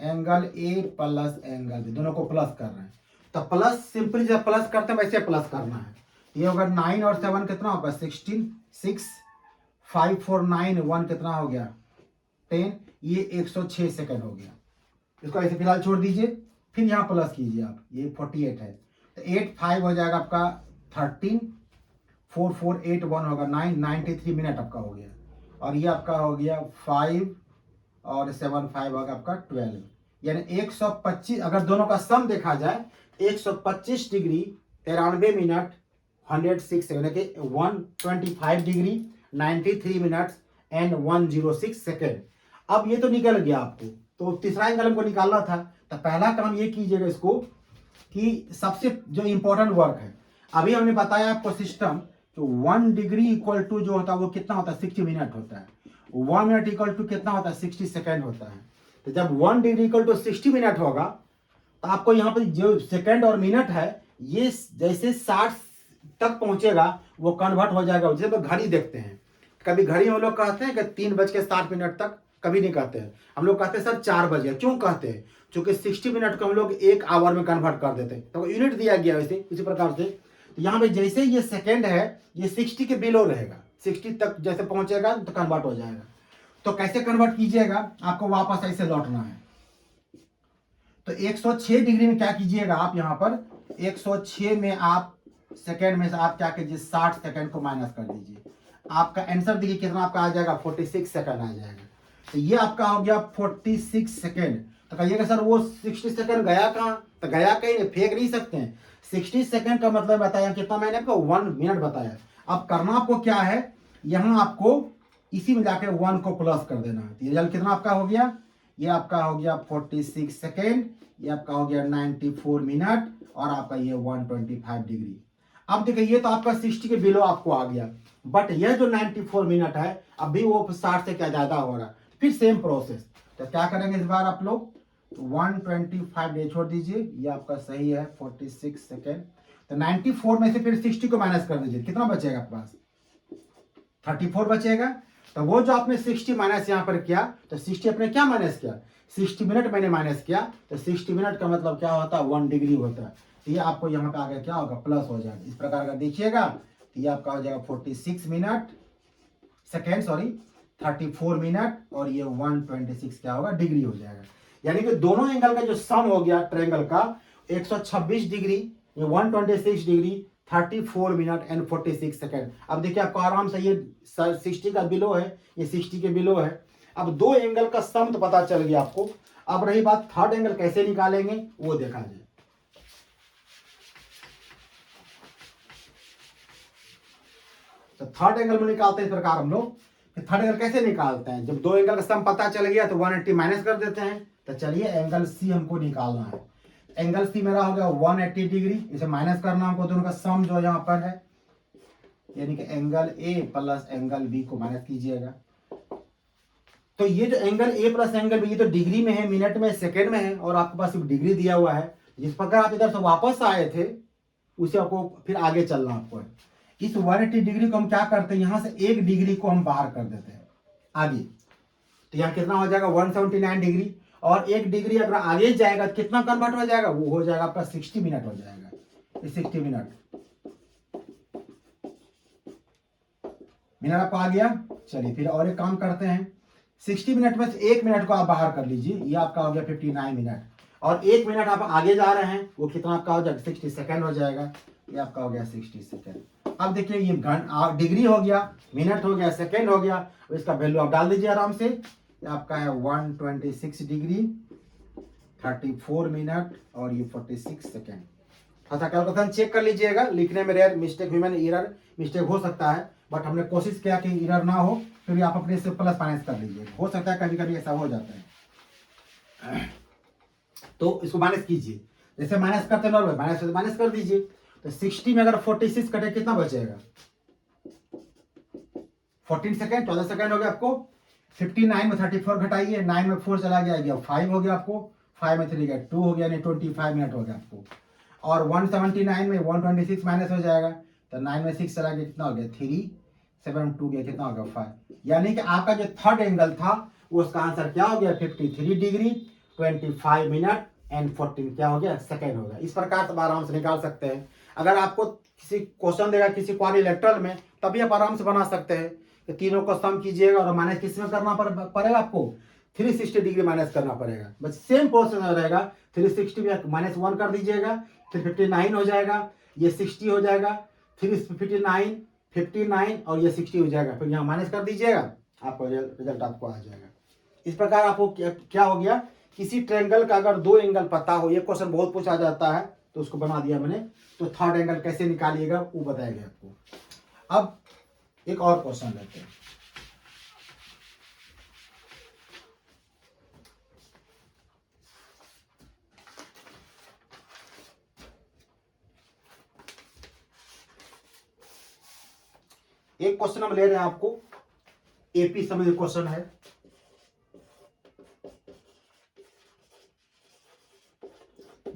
angle A plus angle B, दोनों को प्लस कर रहे हैं। तो प्लस सिंपली जब प्लस करते हैं वैसे प्लस करना है। ये होगा 9 और 7 कितना होगा 16, 6 5 4 9 1 कितना हो गया 10, ये 106 सेकंड हो गया। इसको ऐसे फिलहाल छोड़ दीजिए, फिर यहाँ प्लस कीजिए आप, ये 48 है तो 8 5 हो जाएगा आपका 13, 4 4 8 1 होगा 9, 93 मिनट आपका हो गया। और ये आपका हो गया 5 और 7 5 होगा आपका 12, यानी 125। अगर दोनों का सम देखा जाए 125 डिग्री 93 मिनट 106 सेकंड, यानी कि 125 डिग्री 93 मिनट्स एंड 106 सेकेंड। अब ये तो निकल गया आपको, तो तीसरा एंगल हमको निकालना था। तो पहला काम ये कीजिएगा इसको कि सबसे जो इंपॉर्टेंट वर्क है, अभी हमने बताया आपको सिस्टम, तो 1 डिग्री इक्वल टू जो होता है वो कितना होता है 60 मिनट होता है। 1 मिनट इक्वल टू कितना होता है 60 सेकेंड होता है। तो जब 1 डिग्री इक्वल टू 60 मिनट होगा तो आपको यहाँ पर जो सेकेंड और मिनट है ये जैसे 60 तक पहुंचेगा वो कन्वर्ट हो जाएगा। जैसे घड़ी देखते हैं, कभी घड़ी में हम लोग कहते हैं कि 3:07 तक, कभी नहीं कहते हैं, हम लोग कहते हैं सर 4 बजे। क्यों कहते हैं? क्योंकि 60 मिनट को हम लोग 1 आवर में कन्वर्ट कर देते हैं, तो यूनिट दिया गया वैसे इसी प्रकार से। तो यहाँ पे जैसे ये सेकेंड है ये 60 के बिलो रहेगा, 60 तक जैसे पहुंचेगा तो कन्वर्ट हो जाएगा। तो कैसे कन्वर्ट कीजिएगा, आपको वापस ऐसे लौटना है। तो 106 डिग्री में क्या कीजिएगा आप, यहाँ पर 106 में आप सेकेंड में से आप क्या कीजिए 60 सेकेंड को माइनस कर दीजिए। आपका आंसर देखिए कितना आपका आ जाएगा 46 सेकेंड आ जाएगा। तो ये आपका हो गया 46 सेकेंड। तो कहिएगा सर वो 60 सेकेंड गया कहाँ, तो गया कहीं नहीं, फेंक नहीं सकते हैं। 60 सेकेंड का मतलब बताया कितना, मैंने आपको 1 मिनट बताया। अब करना आपको क्या है, यहाँ आपको इसी में जाके 1 को प्लस कर देना है। रिजल्ट कितना आपका हो गया, ये आपका हो गया 46 सेकेंड, ये आपका हो गया 94 मिनट और आपका ये 125 डिग्री। अब देखिए ये तो आपका 60 के बिलो आपको आ गया, बट ये जो 94 मिनट है अभी वो 60 से क्या ज्यादा हो रहा है। फिर सेम प्रोसेस, तो क्या करेंगे इस बार आप लोग 125 डे छोड़ दीजिए, ये आपका सही है 46 सेकेंड। तो 94 में से फिर 60 को माइनस कर दीजिए, कितना बचेगा आपके पास 34 बचेगा। तो वो जो आपने 60 माइनस यहाँ पर किया, तो 60 आपने क्या माइनस किया 60 मिनट मैंने माइनस किया, तो 60 मिनट का मतलब क्या होता है 1 डिग्री होता है। तो ये आपको यहाँ पे आगे क्या होगा प्लस हो जाएगा। इस प्रकार का देखिएगा, तो ये आपका हो जाएगा 46 मिनट सेकेंड, सॉरी 34 मिनट और ये 126 क्या होगा डिग्री हो जाएगा। यानी कि दोनों एंगल का जो सम हो गया ट्रायंगल का 126 डिग्री, ये 126 डिग्री 34 मिनट एंड 46 सेकेंड। अब देखिए आपको आराम से ये 60 का बिलो है, ये 60 के बिलो है। अब 2 एंगल का सम तो पता चल गया आपको। अब रही बात थर्ड एंगल कैसे निकालेंगे वो देखा जाए। तो थर्ड एंगल में निकालते हैं इस प्रकार हम लोग। थर्ड एंगल कैसे निकालते हैं, जब 2 एंगल का सम पता चल गया तो 180 माइनस कर देते हैं। तो चलिए एंगल सी हमको निकालना है। एंगल सी मेरा हो गया 180 डिग्री, इसे माइनस करना हमको, दोनों का सम जो यहाँ पर है, यानी कि angle A plus angle B को माइनस कीजिएगा। तो ये जो angle A plus angle B, ये तो डिग्री में है, मिनट में, सेकेंड में है, और आपके पास सिर्फ डिग्री दिया हुआ है। जिस प्रकार आप इधर से वापस आए थे उसे आपको फिर आगे चलना आपको है। इस 180 डिग्री को हम क्या करते हैं, यहां से 1 डिग्री को हम बाहर कर देते हैं आगे। तो यहाँ कितना हो जाएगा 179 डिग्री, और 1 डिग्री अगर आगे जाएगा तो कितना कन्वर्ट हो जाएगा, वो हो जाएगा आपका 60 मिनट हो जाएगा। 60 मिनट आपको आ गया। चलिए फिर और एक काम करते हैं, 60 मिनट में से 1 मिनट को आप बाहर कर लीजिए, ये आपका हो गया 59 मिनट, और 1 मिनट आप आगे जा रहे हैं वो कितना आपका हो जाएगा 60 सेकेंड हो जाएगा। ये आपका हो गया 60 सेकेंड। अब देखिए ये डिग्री हो गया, मिनट हो गया, सेकेंड हो गया, इसका वैल्यू आप डाल दीजिए आराम से। ये आपका है 126 डिग्री 34 मिनट और ये 46 सेकेंड। थोड़ा सा कैलकुलेशन चेक कर लीजिएगा, लिखने में rare mistake, human error mistake हो सकता है, बट हमने कोशिश किया कि एरर ना हो, फिर आप अपने से प्लस माइनस कर लीजिए, हो सकता है कभी कभी ऐसा हो जाता है। तो इसको माइनस कीजिए, जैसे माइनस करते हैं नॉर्मल माइनस कर दीजिए। तो 60 में अगर 46 कटे कितना बचेगा 14 सेकेंड, 14 सेकेंड हो गया आपको। 59 में 34 घटाइए, 9 में 4 चला गया 5 हो गया आपको, 5 में 3 गया 2 हो गया, यानी 25 मिनट हो गया आपको। और 179 में 126 माइनस हो जाएगा, तो 9 में 6 चला गया, कितना हो गया 3, 7 2 गया, कितना हो गया 5। यानी कि आपका जो थर्ड एंगल था उसका आंसर क्या हो गया 53 डिग्री 25 मिनट एंड 14 क्या हो गया सेकेंड हो गया। इस प्रकार से आराम से निकाल सकते हैं। अगर आपको किसी क्वेश्चन देगा किसी क्वाड्रिलेटरल में, तभी आप आराम से बना सकते हैं कि तीनों को सम कीजिएगा और माइनस किस में करना पड़ेगा आपको 360 डिग्री माइनस करना पड़ेगा। बस सेम प्रोसेस रहेगा, 360 में -1 कर दीजिएगा, फिर 59 हो जाएगा, ये 60 हो जाएगा, फिर 59 59 और ये 60 हो जाएगा, फिर यहाँ माइनस कर दीजिएगा, आपको रिजल्ट आपको आ जाएगा। इस प्रकार आपको क्या हो गया, किसी ट्रायंगल का अगर दो एंगल पता हो, ये क्वेश्चन बहुत पूछा जाता है तो उसको बना दिया मैंने, तो थर्ड एंगल कैसे निकालिएगा वो बताएगा आपको। अब एक और क्वेश्चन लेते हैं। एक क्वेश्चन हम ले रहे हैं आपको, एपी संबंधित क्वेश्चन है।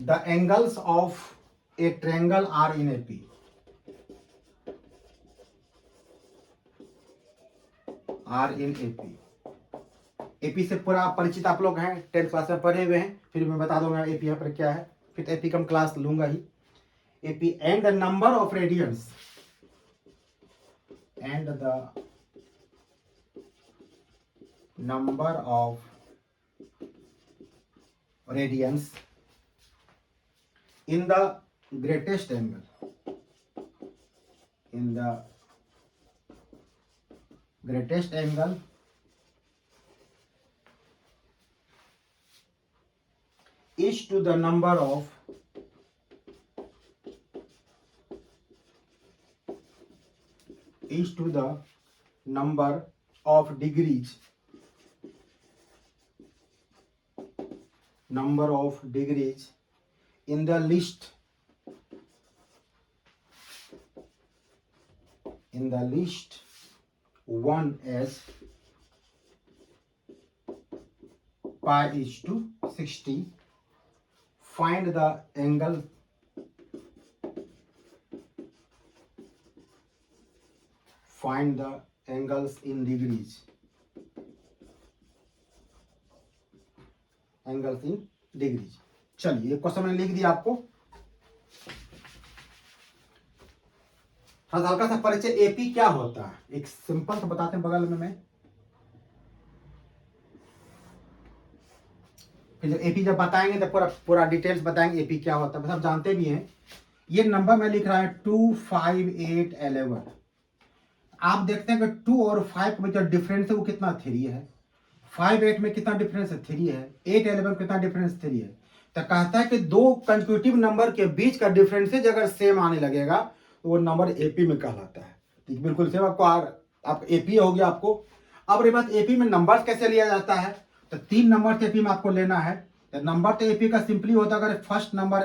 The angles of a triangle are in AP. Are in AP. AP से पूरा परिचित आप लोग हैं, 10th क्लास में पढ़े हुए हैं, फिर मैं बता दूंगा AP यहाँ पर क्या है, फिर AP का क्लास लूंगा ही। AP and the number of radians and the number of radians in the greatest angle, in the greatest angle is to the number of degrees, number of degrees in the list one as pi is to 60. Find the angle angles in degrees. Angles in degrees. चलिए ये question मैंने लिख दिया आपको। हल्का सा परिचय, AP क्या होता है एक सिंपल तो बताते हैं बगल में मैं। फिर जब एपी जब बताएंगे तो पूरा डिटेल्स बताएंगे एपी क्या होता है, बस आप जानते भी हैं। ये नंबर मैं लिख रहा है 2 5 8 11। आप देखते हैं कि 2 और 5 में जो डिफरेंस है वो कितना 3 है, 5 8 में कितना डिफरेंस है 3 है, 8 11 में कितना डिफरेंस 3 है। तो कहता है कि दो कंसेक्यूटिव नंबर के बीच का डिफरेंसेज अगर सेम आने लगेगा तो वो नंबर एपी में कहलाता है। ठीक बिल्कुल सेम आपको आप एपी हो गया आपको। अब रही बात एपी में नंबर कैसे लिया जाता है, तो 3 नंबर एपी में आपको लेना है। तो नंबर तो एपी का सिंपली होता है, अगर फर्स्ट नंबर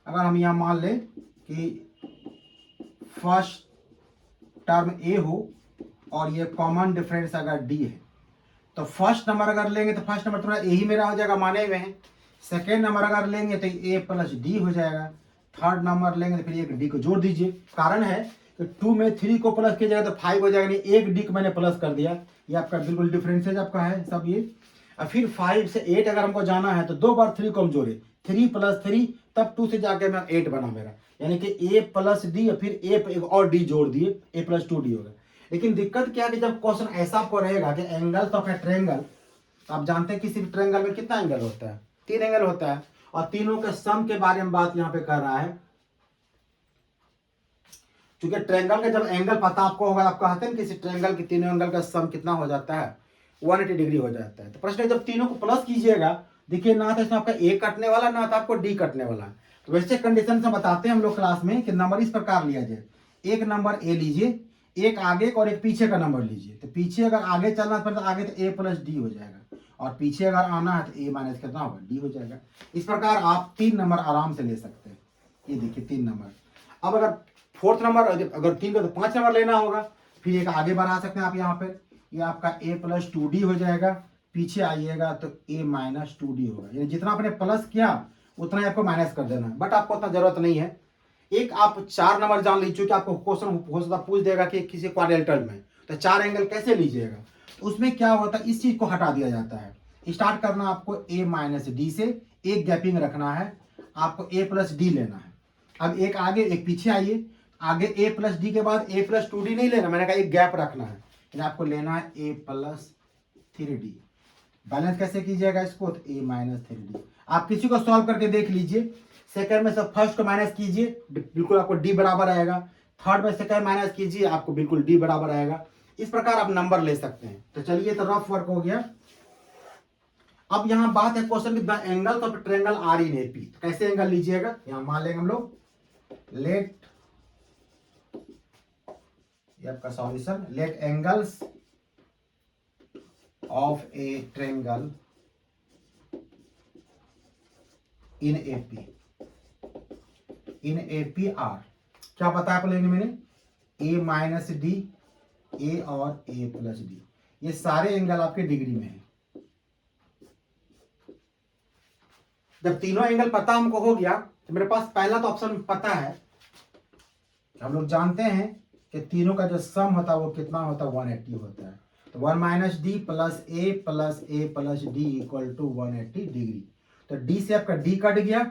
अगर हम यहाँ मान लें कि फर्स्ट टर्म ए हो और ये कॉमन डिफरेंस अगर डी है, तो फर्स्ट नंबर अगर लेंगे तो फर्स्ट नंबर तुम्हारा ए ही मेरा हो जाएगा, माने हुए हैं। सेकेंड नंबर अगर लेंगे तो ए प्लस डी हो जाएगा। थर्ड नंबर लेंगे तो फिर एक डी को जोड़ दीजिए। कारण है कि 2 में 3 को प्लस किया जाएगा तो 5 हो जाएगा, नहीं एक डी को मैंने प्लस कर दिया। ये आपका बिल्कुल डिफरेंसेज आपका है सब ये। और फिर 5 से 8 अगर हमको जाना है तो 2 बार 3 को हम जोड़े, 3 + 3 तब 2 से जाके मैं 8 बना मेरा, यानी कि ए प्लस डी और फिर ए और डी जोड़ दिए, ए प्लस 2 डी होगा। लेकिन दिक्कत क्या है कि जब क्वेश्चन ऐसा आपको रहेगा कि एंगल ऑफ ए ट्रायंगल, तो आप जानते हैं किसी भी ट्रायंगल में कितना एंगल होता है, 3 एंगल होता है, और तीनों के सम के बारे में बात यहाँ पे कर रहा है। क्योंकि ट्रायंगल का जब एंगल पता आपको होगा, आप कहते हैं किसी ट्रायंगल के तीनों एंगल का सम कितना हो जाता है 180 डिग्री हो जाता है। तो प्रश्न है जब तीनों को प्लस कीजिएगा, देखिए ना तो इसमें आपका ए कटने वाला ना तो आपको डी कटने वाला। तो वैसे कंडीशन से बताते हैं हम लोग क्लास में कि नंबर इस प्रकार लिया जाए, एक नंबर ए लीजिए, एक आगे और एक पीछे का नंबर लीजिए। तो पीछे अगर आगे चलना है तो आगे तो ए प्लस डी हो जाएगा, और पीछे अगर आना है तो ए माइनस कितना होगा डी हो जाएगा। इस प्रकार आप 3 नंबर आराम से ले सकते हैं। ये देखिए 3 नंबर। अब अगर फोर्थ नंबर अगर 3 का तो 5 नंबर लेना होगा, फिर एक आगे बढ़ा सकते हैं आप यहाँ पर, ये आपका a प्लस 2d हो जाएगा, पीछे आइएगा तो a माइनस 2d होगा। यानी जितना आपने प्लस किया उतना ही आपको माइनस कर देना है, बट आपको उतना जरूरत नहीं है। एक आप 4 नंबर जान लीजिए कि आपको क्वेश्चन हो सकता पूछ देगा कि किसी क्वाड्रेंटल में तो 4 एंगल कैसे लीजिएगा, तो उसमें क्या होता है, इस चीज को हटा दिया जाता है। स्टार्ट करना आपको a माइनस डी से, एक गैपिंग रखना है, आपको a प्लस डी लेना है। अब एक आगे एक पीछे आइए, आगे a प्लस डी के बाद a प्लस 2d नहीं लेना, मैंने कहा एक गैप रखना है, यानी आपको लेना है a प्लस 3d। बैलेंस कैसे कीजिएगा इसको, तो a माइनस 3d। आप किसी को सॉल्व करके देख लीजिए, सेकंड में से फर्स्ट को माइनस कीजिए, बिल्कुल आपको d बराबर आएगा। थर्ड में सेकंड माइनस कीजिए, आपको बिल्कुल d बराबर आएगा। इस प्रकार आप नंबर ले सकते हैं। तो चलिए, तो रफ वर्क हो गया। अब यहाँ बात है question with the angle of triangle are in AP, तो कैसे एंगल लीजिएगा, यहाँ मान लेंगे हम लोग, लेट, ये आपका solution, let angles of a triangle in AP, in AP are, क्या बताया आप लोगों ने, मैंने ए माइनस डी, ए और ए प्लस डी, ये सारे एंगल आपके डिग्री में है। जब तीनों एंगल पता हमको हो गया तो मेरे पास पहला तो ऑप्शन पता है, हम लोग जानते हैं कि तीनों का जो सम होता है वो कितना होता है, 180 होता है। तो 1 minus d plus a plus d equal to 180 degree. तो डी से आपका डी कट गया,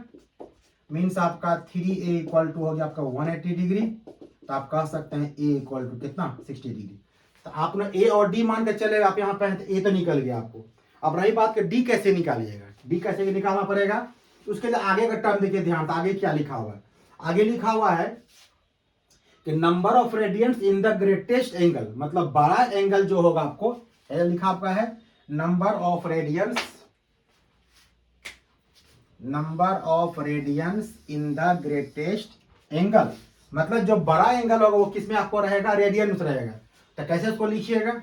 मीन्स आपका 3a इक्वल टू हो गया आपका 180 डिग्री। तो आप कह सकते हैं a इक्वल टू कितना, 60 डिग्री। तो आपने a और d मान के चले, आप यहाँ पे a तो निकल गया आपको। अब रही बात कि d कैसे निकालिएगा, d कैसे निकालना पड़ेगा, उसके लिए आगे का टर्म देखिए ध्यान, तो आगे क्या लिखा हुआ है, आगे लिखा हुआ है कि number of radians in the greatest angle, मतलब बड़ा एंगल जो होगा आपको, लिखा आपका है number of radians, number of radians in the greatest angle, मतलब जो बड़ा एंगल होगा वो किस में आपको रहेगा, रेडियन में रहेगा। तो कैसे इसको लिखिएगा,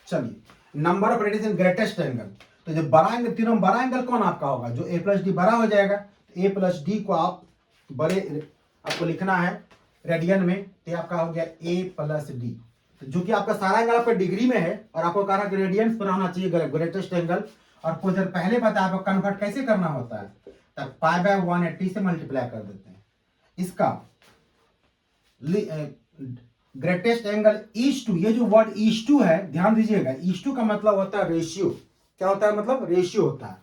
चलिए, number of radians in greatest angle, तो जो बड़ा एंगल, तीनों बड़ा एंगल कौन आपका होगा, जो a प्लस डी बड़ा हो जाएगा, तो a प्लस डी को आप बड़े आपको लिखना है रेडियन में, तो आपका हो गया a प्लस डी। तो जो कि आपका सारा एंगल आपका डिग्री में है और आपको कहा कि रेडियंस पर होना चाहिए ग्रेटेस्ट एंगल, और कुछ देर पहले बताया आपको कन्वर्ट कैसे करना होता है, तब पाई बाय 180 से मल्टीप्लाई कर देते हैं। इसका ग्रेटेस्ट एंगल ईज टू, ये जो वर्ड ईज टू है ध्यान दीजिएगा, ईज टू का मतलब होता है रेशियो। क्या होता है, मतलब रेशियो होता है।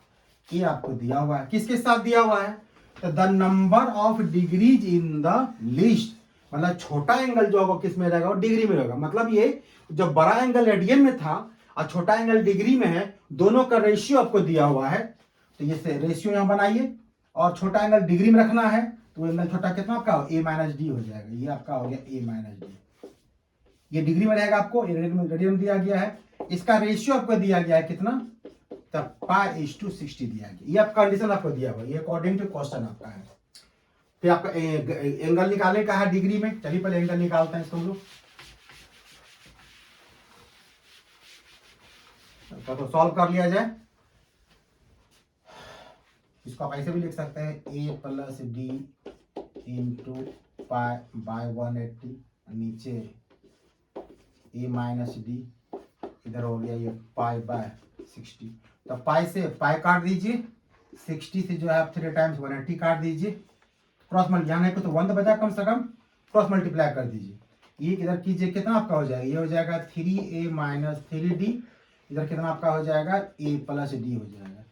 ये आपको दिया हुआ है, किसके साथ दिया हुआ है, तो the number of degrees in the list, मतलब छोटा एंगल जो होगा किस में रहेगा, वो डिग्री में रहेगा। मतलब ये जब बड़ा एंगल रेडियन में था और छोटा एंगल डिग्री में है, दोनों का रेशियो आपको दिया हुआ है। तो ये रेशियो यहां बनाइए, और छोटा एंगल डिग्री में रखना है, तो एंगल छोटा कितना आपका, a माइनस डी हो जाएगा। ये आपका हो गया a माइनस डी, ये डिग्री में रहेगा, आपको रेडियन दिया गया है। इसका रेशियो आपको दिया गया है कितना, तब पाई इज टू 60 दिया गया। ये आपका कंडीशन आपको दिया हुआ है, ये अकॉर्डिंग टू क्वेश्चन आपका है। फिर आपका एंगल निकालने का है डिग्री में, चलिए पहले एंगल निकालते हैं इसको हम लोग। तो सॉल्व कर लिया जाए, इसको आप ऐसे भी लिख सकते हैं, a plus D into pi by 180, नीचे a माइनस डी, इधर हो गया ये पाई बाय 60। तो पाई से पाई काट दीजिए, 60 से जो है आप 3 टाइम्स 180 काट दीजिए, क्रॉस मल्टीप्लाई को तो 1 बचा, कम से कम क्रॉस मल्टीप्लाई कर दीजिए। ये इधर कीजिए, कितना आपका हो जाएगा, ये हो जाएगा 3a माइनस 3d, इधर कितना आपका हो जाएगा, a प्लस डी हो जाएगा।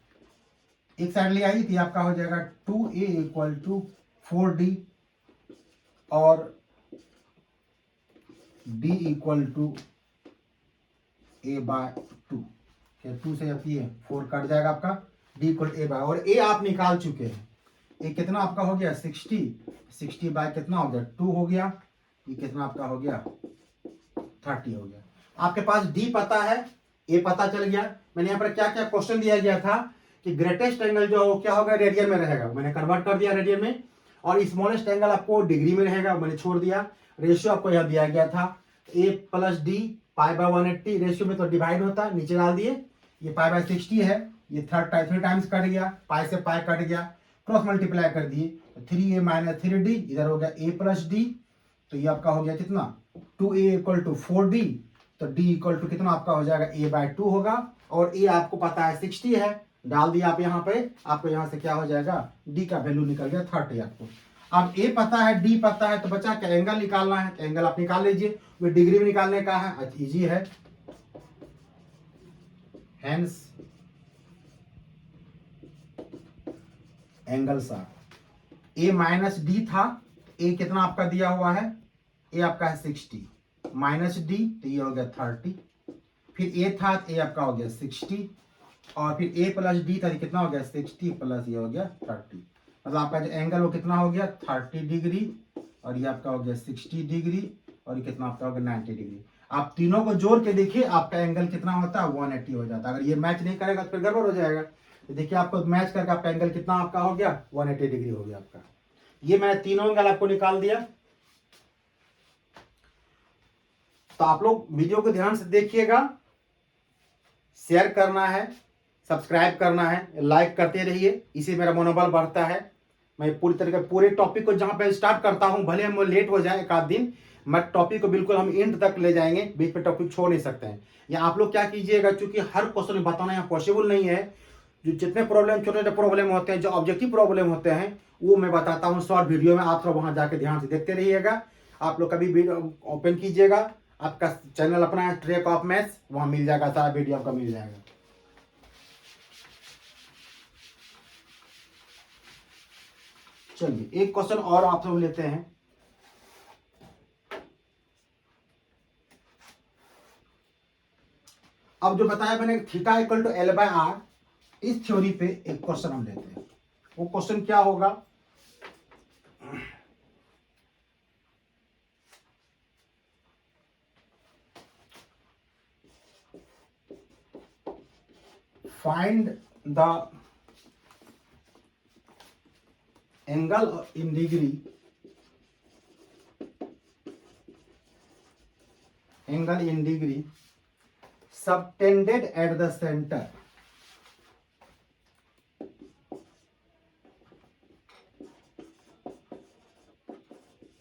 एक साइड ले आइए, तो आपका हो जाएगा 2a इक्वल टू 4d और d equal to a by 2। 2 से अब ये 4 कट जाएगा आपका, d इक्वल a बाय, और a आप निकाल चुके हैं। ये कितना आपका हो गया 60 बाय कितना हो गया 2 हो गया, ये कितना आपका हो गया 30 हो गया। आपके पास d पता है, a पता चल गया। मैंने यहाँ पर क्या क्या क्वेश्चन दिया गया था कि ग्रेटेस्ट एंगल जो हो क्या होगा, रेडियन में रहेगा, मैंने कन्वर्ट कर दिया रेडियन में, और स्मॉलेस्ट एंगल आपको डिग्री में रहेगा, मैंने छोड़ दिया। रेशियो आपको यहाँ दिया गया था a plus D pi by 180, ratio में तो डिवाइड होता है, नीचे डाल दिए, ये पाई बाय 60 है, ये 3 टाइम्स कट गया, पाई से पाई कट गया, क्रॉस मल्टीप्लाई कर दिए तो 3a माइनस 3d, इधर हो गया a प्लस डी, तो ये आपका हो गया कितना 2a इक्वल टू 4d, तो d इक्वल टू कितना आपका हो जाएगा a/2 होगा, और a आपको पता है 60 है, डाल दिया आप यहाँ पे, आपको यहाँ से क्या हो जाएगा d का वैल्यू निकल गया 30 आपको। अब a पता है d पता है, तो बचा क्या एंगल निकालना है, तो एंगल आप निकाल लीजिए, वो डिग्री में निकालने का है, इजी है। Hence angles are, a minus d था, a कितना आपका दिया हुआ है, a आपका है 60 माइनस डी, तो ये हो गया 30, फिर a था तो a आपका हो गया 60, और फिर a प्लस डी था, कितना हो गया 60 प्लस ये हो गया 30, मतलब आपका जो एंगल वो कितना हो गया 30 डिग्री, और ये आपका हो गया 60 डिग्री, और ये कितना आपका हो गया 90 डिग्री। आप तीनों को जोड़ के देखिए आपका एंगल कितना होता है 180 हो जाता है। अगर ये मैच नहीं करेगा तो फिर गड़बड़ हो जाएगा। तो देखिए आपको मैच करके आपका एंगल कितना आपका हो गया 180 डिग्री हो गया आपका। ये मैंने तीनों एंगल आपको निकाल दिया। तो आप लोग वीडियो को ध्यान से देखिएगा, शेयर करना है, सब्सक्राइब करना है, लाइक करते रहिए, इसी मेरा मनोबल बढ़ता है। मैं पूरी तरीके पूरे टॉपिक को जहां पे स्टार्ट करता हूं, भले हम लेट हो जाए एक आध दिन, मैं टॉपिक को बिल्कुल हम एंड तक ले जाएंगे, बीच में टॉपिक छोड़ नहीं सकते हैं। या आप लोग क्या कीजिएगा, चूंकि हर क्वेश्चन बताना यहाँ पॉसिबल नहीं है, जो जितने प्रॉब्लम छोटे छोटे प्रॉब्लम होते हैं, जो ऑब्जेक्टिव प्रॉब्लम होते हैं, वो मैं बताता हूँ शॉर्ट वीडियो में। आप सब वहां जाके ध्यान से देखते रहिएगा। आप लोग कभी वीडियो ओपन कीजिएगा, आपका चैनल अपना है ट्रैक ऑफ मैथ्स, वहां मिल जाएगा, सारा वीडियो आपका मिल जाएगा। चलिए एक क्वेश्चन और आप लोग लेते हैं। अब जो बताया मैंने theta equal to L by r, इस थ्योरी पे एक क्वेश्चन हम लेते हैं। वो क्वेश्चन क्या होगा, find the angle in degree, angle in degree subtended at the center,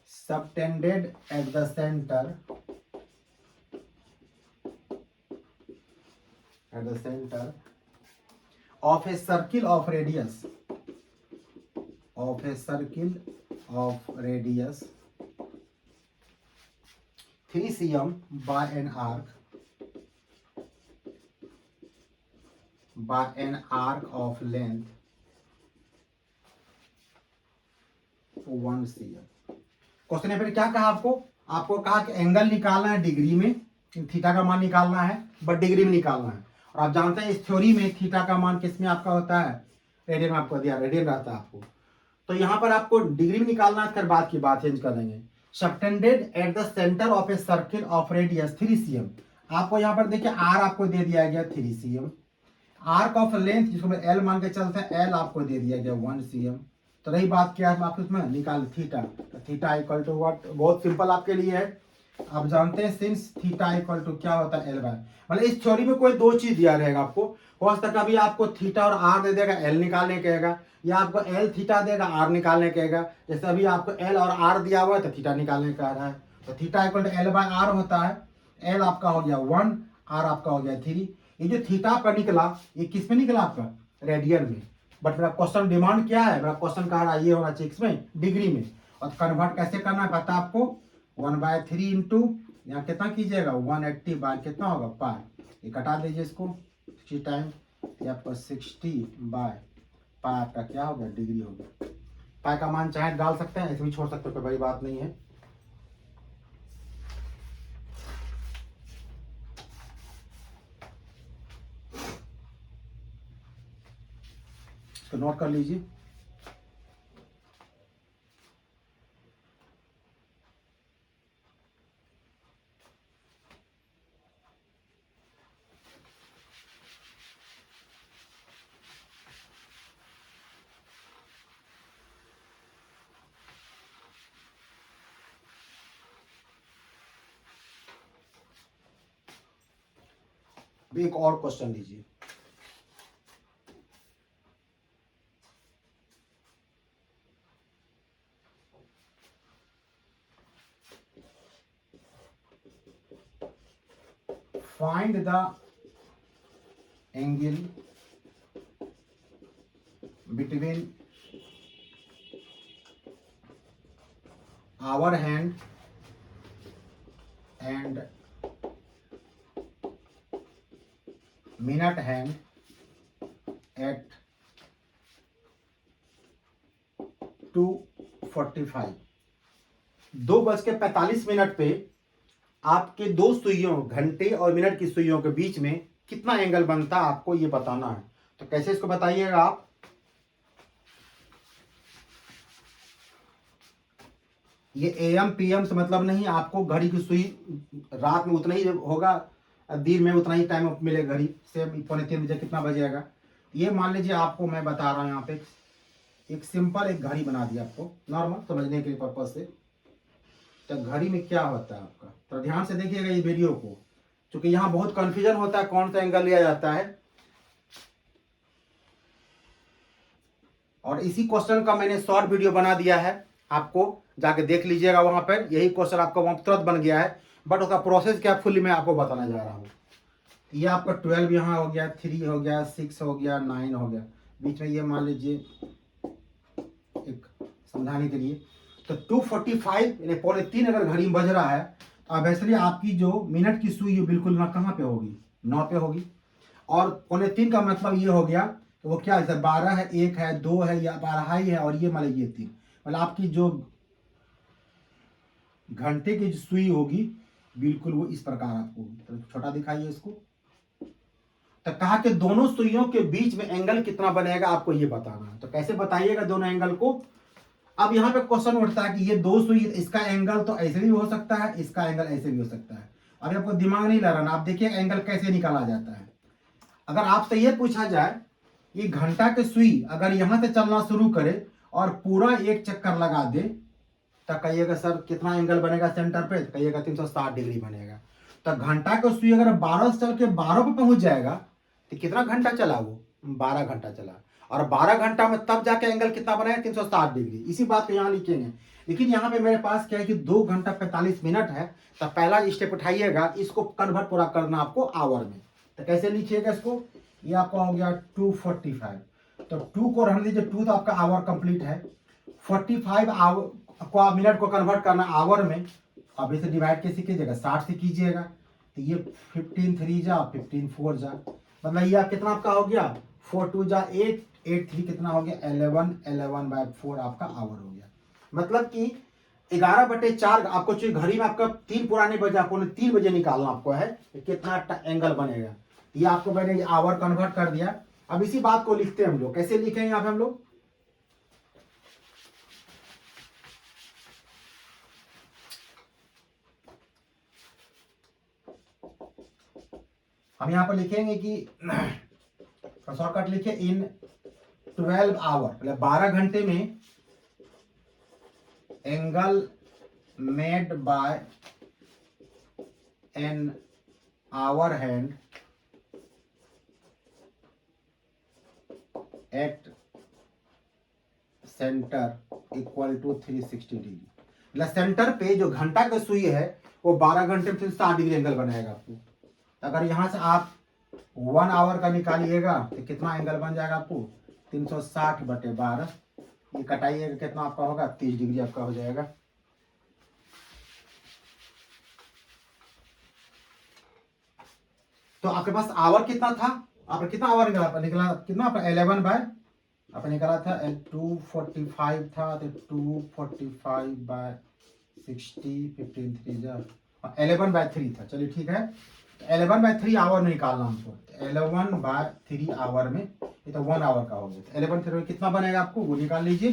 subtended at the center, at the center of a circle of radius, of a circle of radius 3 cm by an arc, by an arc of length 1 cm। Question यहाँ पर क्या कहा आपको, आपको कहा कि angle निकालना है डिग्री में, थीटा का मान निकालना है, बट डिग्री में निकालना है। और आप जानते हैं इस थ्योरी में थीटा का मान किस में आपका होता है, रेडियन में आपको दिया, रेडियन रहता है आपको। तो यहाँ पर आपको डिग्री में निकालना है, फिर बाद की बात चेंज कर देंगे। Subtended at the centre of a circle of radius 3 cm, आपको यहाँ पर देखिए आर आपको दे दिया गया 3 cm, आर्क ऑफ लेंथ जिसको मैं एल मान के चलते हैं, एल आपको दे दिया गया 1 cm। तो रही बात क्या है, आप उसमें निकाल थीटा, तो थीटा इक्वल टू व्हाट, बहुत सिंपल आपके लिए है। आप जानते हैं सिंस थीटा इक्वल टू क्या होता है एल बाय, मतलब इस थ्योरी में कोई दो चीज दिया रहेगा आपको, हो सकता है कभी आपको थीटा और आर दे देगा, एल निकालने कहेगा, या आपको एल थीटा देगा आर निकालने कहेगा। जैसे अभी आपको एल और आर दिया हुआ है तो थीटा निकालने कह रहा है, तो theta equal to L by r होता है। एल आपका हो गया 1, आर आपका हो गया 3। ये जो थीटा आपका निकला, ये किस में निकला आपका, रेडियन में। बट मेरा क्वेश्चन डिमांड क्या है, मेरा क्वेश्चन कह रहा है ये होना चाहिए इसमें डिग्री में। और कन्वर्ट कैसे करना है पता है आपको, 1/3 इंटू यहाँ कितना कीजिएगा 180 बाय कितना होगा पाई, ये कटा दीजिए इसको 60 टाइम, ये आपका 60 बाय पाई आपका क्या होगा डिग्री होगा। पाई का मान चाहे डाल सकते हैं, ऐसे भी छोड़ सकते हो, कोई बड़ी बात नहीं है। इसको नोट कर लीजिए। एक और क्वेश्चन लीजिए। Find the angle between hour hand and minute hand at 2:45 2:45 पे आपके दो सुइयों घंटे और मिनट की सुइयों के बीच में कितना एंगल बनता है आपको ये बताना है। तो कैसे इसको बताइएगा आप, ये AM PM से मतलब नहीं, आपको घड़ी की सुई रात में उतना ही होगा, दिन में उतना ही टाइम मिलेगा, घड़ी से 2:45 बजे कितना बजेगा। ये मान लीजिए आपको मैं बता रहा हूँ यहाँ पे एक सिंपल एक घड़ी बना दिया आपको नॉर्मल समझने के पर्पज से। तो घड़ी में क्या होता है आपका, तो ध्यान से देखिएगा ये वीडियो को, क्योंकि यहाँ बहुत कंफ्यूजन होता है कौन सा एंगल लिया जाता है। और इसी क्वेश्चन का मैंने शॉर्ट वीडियो बना दिया है, आपको जाके देख लीजिएगा, वहां पर यही क्वेश्चन आपका वहां तुरंत बन गया है, बट उसका प्रोसेस क्या फुल्ली मैं आपको बताना जा रहा हूँ। ये आपका 12 यहाँ हो गया, 3 हो गया, 6 हो गया, 9 हो गया, बीच में ये मान लीजिए एक समझाने के लिए। तो 2:45 यानी 2:45 अगर घड़ी में बज रहा है तो ऑब्वियसली आपकी जो मिनट की सुई बिल्कुल ना कहाँ पे होगी, 9 पे होगी। और 2:45 का मतलब ये हो गया तो वो क्या है, 12 है, 1 है, 2 है या 12 ही है, और ये मान लीजिए 3, मतलब आपकी जो घंटे की जो सुई होगी बिल्कुल वो इस प्रकार आपको होगी। तो छोटा दिखाइए इसको। तो कहा कि दोनों सुइयों के बीच में एंगल कितना बनेगा आपको ये बताना है। तो कैसे बताइएगा दोनों एंगल को। अब यहाँ पे क्वेश्चन उठता है कि ये दो सुई, इसका एंगल तो ऐसे भी हो सकता है, इसका एंगल ऐसे भी हो सकता है। अभी आपको दिमाग नहीं लगाना, आप देखिए एंगल कैसे निकाला जाता है। अगर आपसे ये पूछा जाए ये घंटा के सुई अगर यहां से चलना शुरू करे और पूरा एक चक्कर लगा दे तो कहिएगा सर कितना एंगल बनेगा सेंटर पे, तो कहिएगा 360 डिग्री बनेगा। तो घंटा का सुई अगर 12 से चल के 12 पे पहुंच जाएगा तो कितना घंटा चला, वो 12 घंटा चला, और 12 घंटा में तब जाके एंगल कितना बनाया, 360 डिग्री। इसी बात को यहाँ लिखेंगे। लेकिन यहाँ पे मेरे पास क्या है कि 2 घंटा 45 मिनट है, तो पहला स्टेप उठाइएगा, इसको कन्वर्ट पूरा करना आपको आवर में। तो कैसे लिखिएगा इसको, ये आपका हो गया 2:45, तो 2 को रहने दीजिए, 2 तो आपका आवर कंप्लीट है, 45 आवर को आप मिनट को कन्वर्ट करना आवर में। अब इसे डिवाइड कैसे कीजिएगा, 60 से कीजिएगा, तो ये 15 3 जा 15 4 जा, मतलब ये कितना आपका हो गया 4 2 जा 8 8 3 कितना हो गया 11 11/4 आपका आवर हो गया। मतलब कि 11/4 आपको चाहिए घड़ी में आपका 3 पुराने बजे, आपको 3 बजे निकालना आपको है कितना एंगल बनेगा। ये आपको मैंने आवर कन्वर्ट कर दिया। अब इसी बात को लिखते हैं हम लोग, कैसे लिखेंगे यहाँ पे हम लोग, हम यहाँ पर लिखेंगे कि शॉर्टकट लिखे इन 12 आवर, मतलब 12 घंटे में angle made by an hour hand at centre equal to 360 degree. मतलब सेंटर पे जो घंटा का सुई है वो 12 घंटे में 60 डिग्री एंगल बनाएगा आपको। अगर यहां से आप 1 आवर का निकालिएगा तो कितना एंगल बन जाएगा आपको 360/12, ये कटाइएगा कितना आपका होगा 30 डिग्री आपका हो जाएगा। तो आपके पास आवर कितना था, आपने कितना आवर निकला कितना आपका 11 बाय आपने निकाला था 2:45 था, तो 2:45/60 15 3 जा 11/3 था। चलिए ठीक है, 11/3 आवर में निकालना हमको, 11/3 आवर में, ये तो 1 आवर का हो गया, तो 11/3 में कितना बनेगा आपको वो निकाल लीजिए।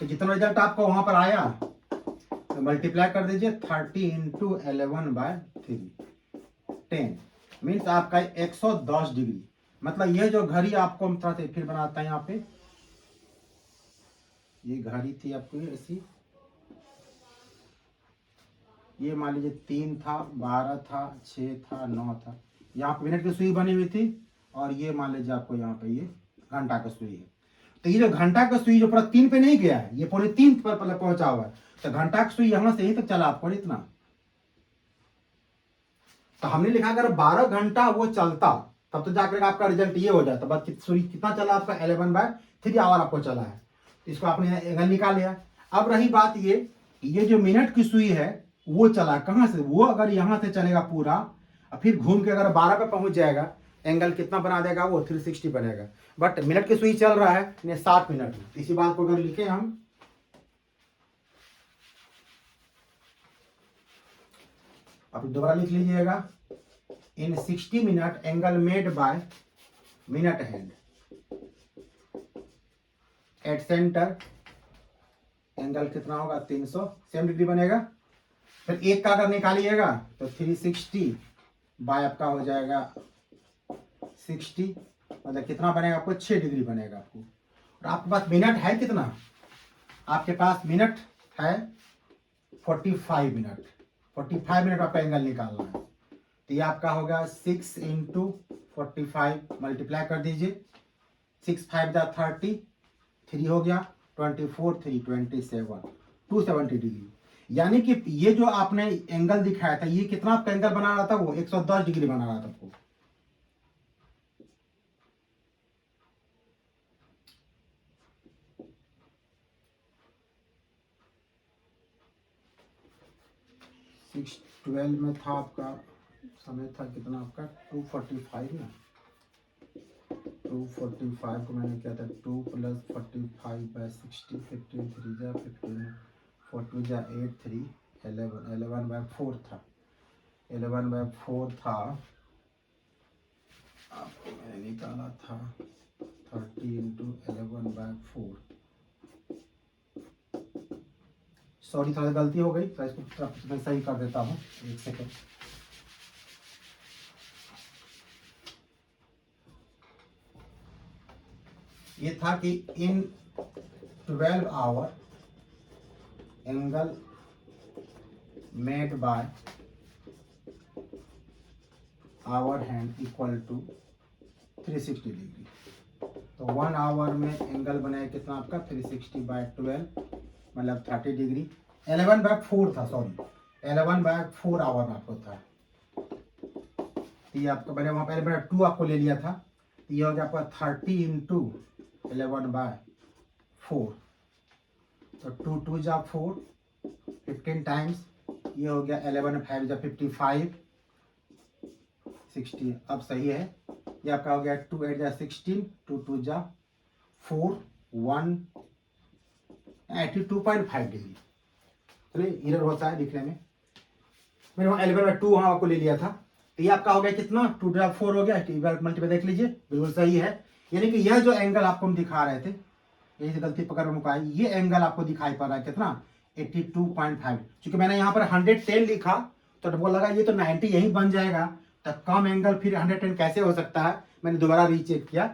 तो जितना रिजल्ट आपको वहां पर आया तो मल्टीप्लाई कर दीजिए 30 × 11/3 10 मीन्स आपका 110 डिग्री। मतलब ये जो घड़ी आपको हम थोड़ा सा फिर बनाता है, यहाँ पे ये घड़ी थी आपको ऐसी, ये मान लीजिए 3 था 12 था 6 था 9 था, यहाँ पे मिनट की सुई बनी हुई थी, और ये मान लीजिए आपको यहाँ पे ये घंटा का सुई है। तो ये जो घंटा का सुई जो पूरा 3 पे नहीं गया है, ये पूरे 3 पर पहुंचा हुआ है, तो घंटा का सुई यहाँ से ही तक चला आपको इतना। तो हमने लिखा अगर 12 घंटा वो चलता तब तो जाकर आपका रिजल्ट ये हो जाता, बस सूर्य कितना चला आपका 11/3 आवर आपको चला है, तो इसको आपने एंगल निकाल लिया। अब रही बात ये जो मिनट की सुई है वो चला कहाँ से, वो अगर यहाँ से चलेगा पूरा और फिर घूम के अगर 12 पे पहुंच जाएगा, एंगल कितना बना देगा वो 360 बनेगा। बट मिनट की सुई चल रहा है 60 मिनट में। इसी बात को अगर लिखे हम, अब दोबारा लिख लीजिएगा, इन 60 minute angle made by minute hand at centre, angle कितना होगा 307 डिग्री बनेगा। फिर एक का अगर निकालिएगा तो 360 बाय आपका हो जाएगा 60, मतलब कितना बनेगा आपको 6 डिग्री बनेगा आपको। और आपके पास मिनट है कितना, आपके पास मिनट है 45 मिनट, 45 मिनट आपका एंगल निकालना है। तो ये आपका होगा 6 × 45 मल्टीप्लाई कर दीजिए, 6 5 जा 30, 3 हो गया 24, 3 27, 270 डिग्री। यानी कि ये जो आपने एंगल दिखाया था ये कितना आपका एंगल बना रहा था, वो 110 डिग्री बना रहा था आपको। सिक्स 12 में था आपका समय था कितना आपका 245 ना, 245 को मैंने किया था 2 + 45/60, 15 3 जा 15, 4 जा 8 3 11, 11/4 था, 11/4 था आपको मैंने निकाला था 30 × 11/4। सॉरी थोड़ा गलती हो गई, तो इसको मैं सही कर देता हूँ, एक सेकेंड। ये था कि in 12 hour angle made by hour hand equal to 360 degree. तो 1 आवर में एंगल बनाए कितना आपका 360/12 मतलब 30 डिग्री। 11/4 था, सॉरी 11/4 आवर आपको था। ये आपका मैंने वहाँ पहले 2 आपको ले लिया था, ये हो गया आपका 30 × 11/4, तो 2 2 जा 4, 15 टाइम्स, ये हो गया 11 5 जा 55, 60। अब सही है, ये आपका हो गया 2 8 जा 16, 2 2 जा 4, 1 82.5 डिग्री। चलिए इधर होता है लिखने में, मैंने वहाँ 11/2 वहाँ आपको ले लिया था। तो ये आपका हो गया कितना 2 जा 4 हो गया, मल्टीप्लाई देख लीजिए बिल्कुल सही है। यानी कि यह जो एंगल आपको हम दिखा रहे थे, यही गलती पकड़ में मुका है, ये एंगल आपको दिखाई पड़ रहा है कितना 82.5। क्योंकि मैंने यहाँ पर 110 लिखा तो वो लगा ये तो 90 यही बन जाएगा, तो कम एंगल फिर 110 कैसे हो सकता है, मैंने दोबारा रीचेक किया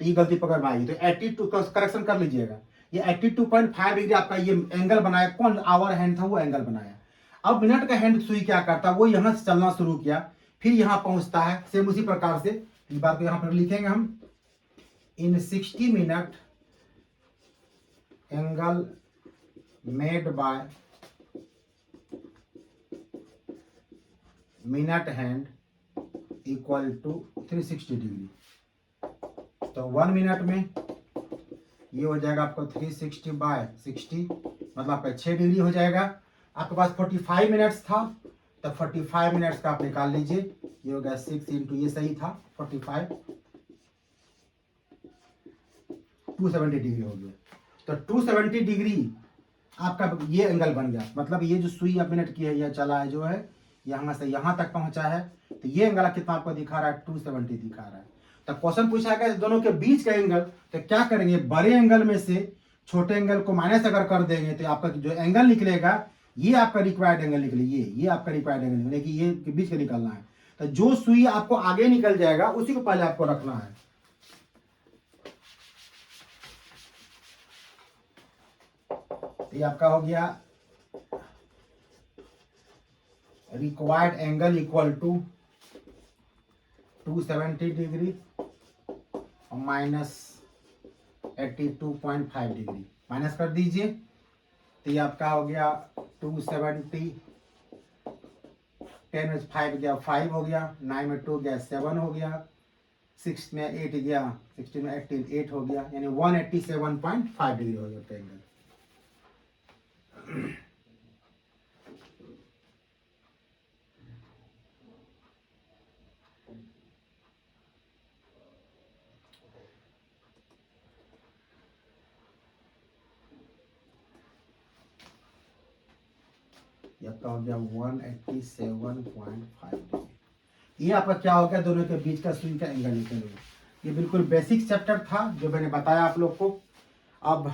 तो ये गलती पकड़ में आई। तो 82 का करेक्शन कर लीजिएगा, ये 82.5 डिग्री आपका ये एंगल बनाया, कौन आवर हैंड था वो एंगल बनाया। अब मिनट का हैंड सुई क्या करता है, वो यहाँ से चलना शुरू किया, फिर यहाँ पहुंचता है सेम उसी प्रकार से। इस बात को यहाँ पर लिखेंगे हम, in 60 minute angle made by minute hand equal to 360 degree. तो 1 मिनट में ये हो जाएगा आपको 360/60, मतलब आपका 6 डिग्री हो जाएगा। आपके पास 45 मिनट्स था, तो 45 मिनट्स का आप निकाल लीजिए, ये हो गया 6 × ये सही था 45, 270 डिग्री हो गया। तो 270 डिग्री आपका ये एंगल बन गया, मतलब ये जो सुई अब मिनट की है यह चला है जो है यहाँ से यहाँ तक पहुंचा है, तो ये एंगल कितना आपको दिखा रहा है 270 दिखा रहा है। तो क्वेश्चन पूछा गया दोनों के बीच का एंगल, तो क्या करेंगे बड़े एंगल में से छोटे एंगल को माइनस अगर कर देंगे तो आपका जो एंगल निकलेगा ये आपका रिक्वायर्ड एंगल निकले, ये आपका रिक्वायर्ड एंगल निकले कि ये के बीच का निकलना है। तो जो सुई आपको आगे निकल जाएगा उसी को पहले आपको रखना है। ये आपका हो गया required angle equal to 270 degree और -82.5 डिग्री, माइनस कर दीजिए। तो ये आपका हो गया 270 10 में 5 गया 5 हो गया, 9 में 2 गया 7 हो गया, 6 में 8 गया, 16 में 18 8 हो गया, यानी 187.5 डिग्री हो गया एंगल। ये आपका हो गया 187.5 डिग्री। ये आपका क्या हो गया, दोनों के बीच का स्विंग का एंगल निकल गया। ये बिल्कुल बेसिक चैप्टर था जो मैंने बताया आप लोग को। अब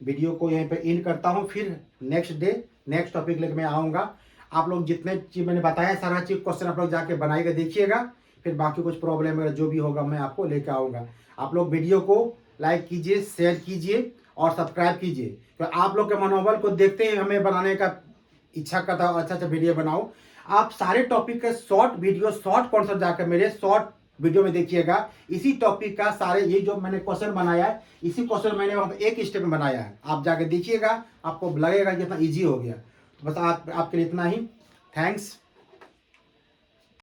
वीडियो को यहीं पे इन करता हूँ, फिर नेक्स्ट डे नेक्स्ट टॉपिक लेकर मैं आऊँगा। आप लोग जितने चीज मैंने बताया सारा चीज क्वेश्चन आप लोग जाके बनाएगा देखिएगा, फिर बाकी कुछ प्रॉब्लम वगैरह जो भी होगा मैं आपको लेकर आऊँगा। आप लोग वीडियो को लाइक कीजिए, शेयर कीजिए और सब्सक्राइब कीजिए, तो आप लोग के मनोबल को देखते ही हमें बनाने का इच्छा करता हूँ अच्छा वीडियो बनाओ। आप सारे टॉपिक के शॉर्ट वीडियो, शॉर्ट कॉन्सेप्ट जाकर मेरे शॉर्ट वीडियो में देखिएगा। इसी टॉपिक का सारे ये जो मैंने क्वेश्चन बनाया है, इसी क्वेश्चन मैंने वहाँ पे एक स्टेप में बनाया है, आप जाके देखिएगा, आपको लगेगा कि इतना ईजी हो गया। तो बस आपके लिए इतना ही। थैंक्स।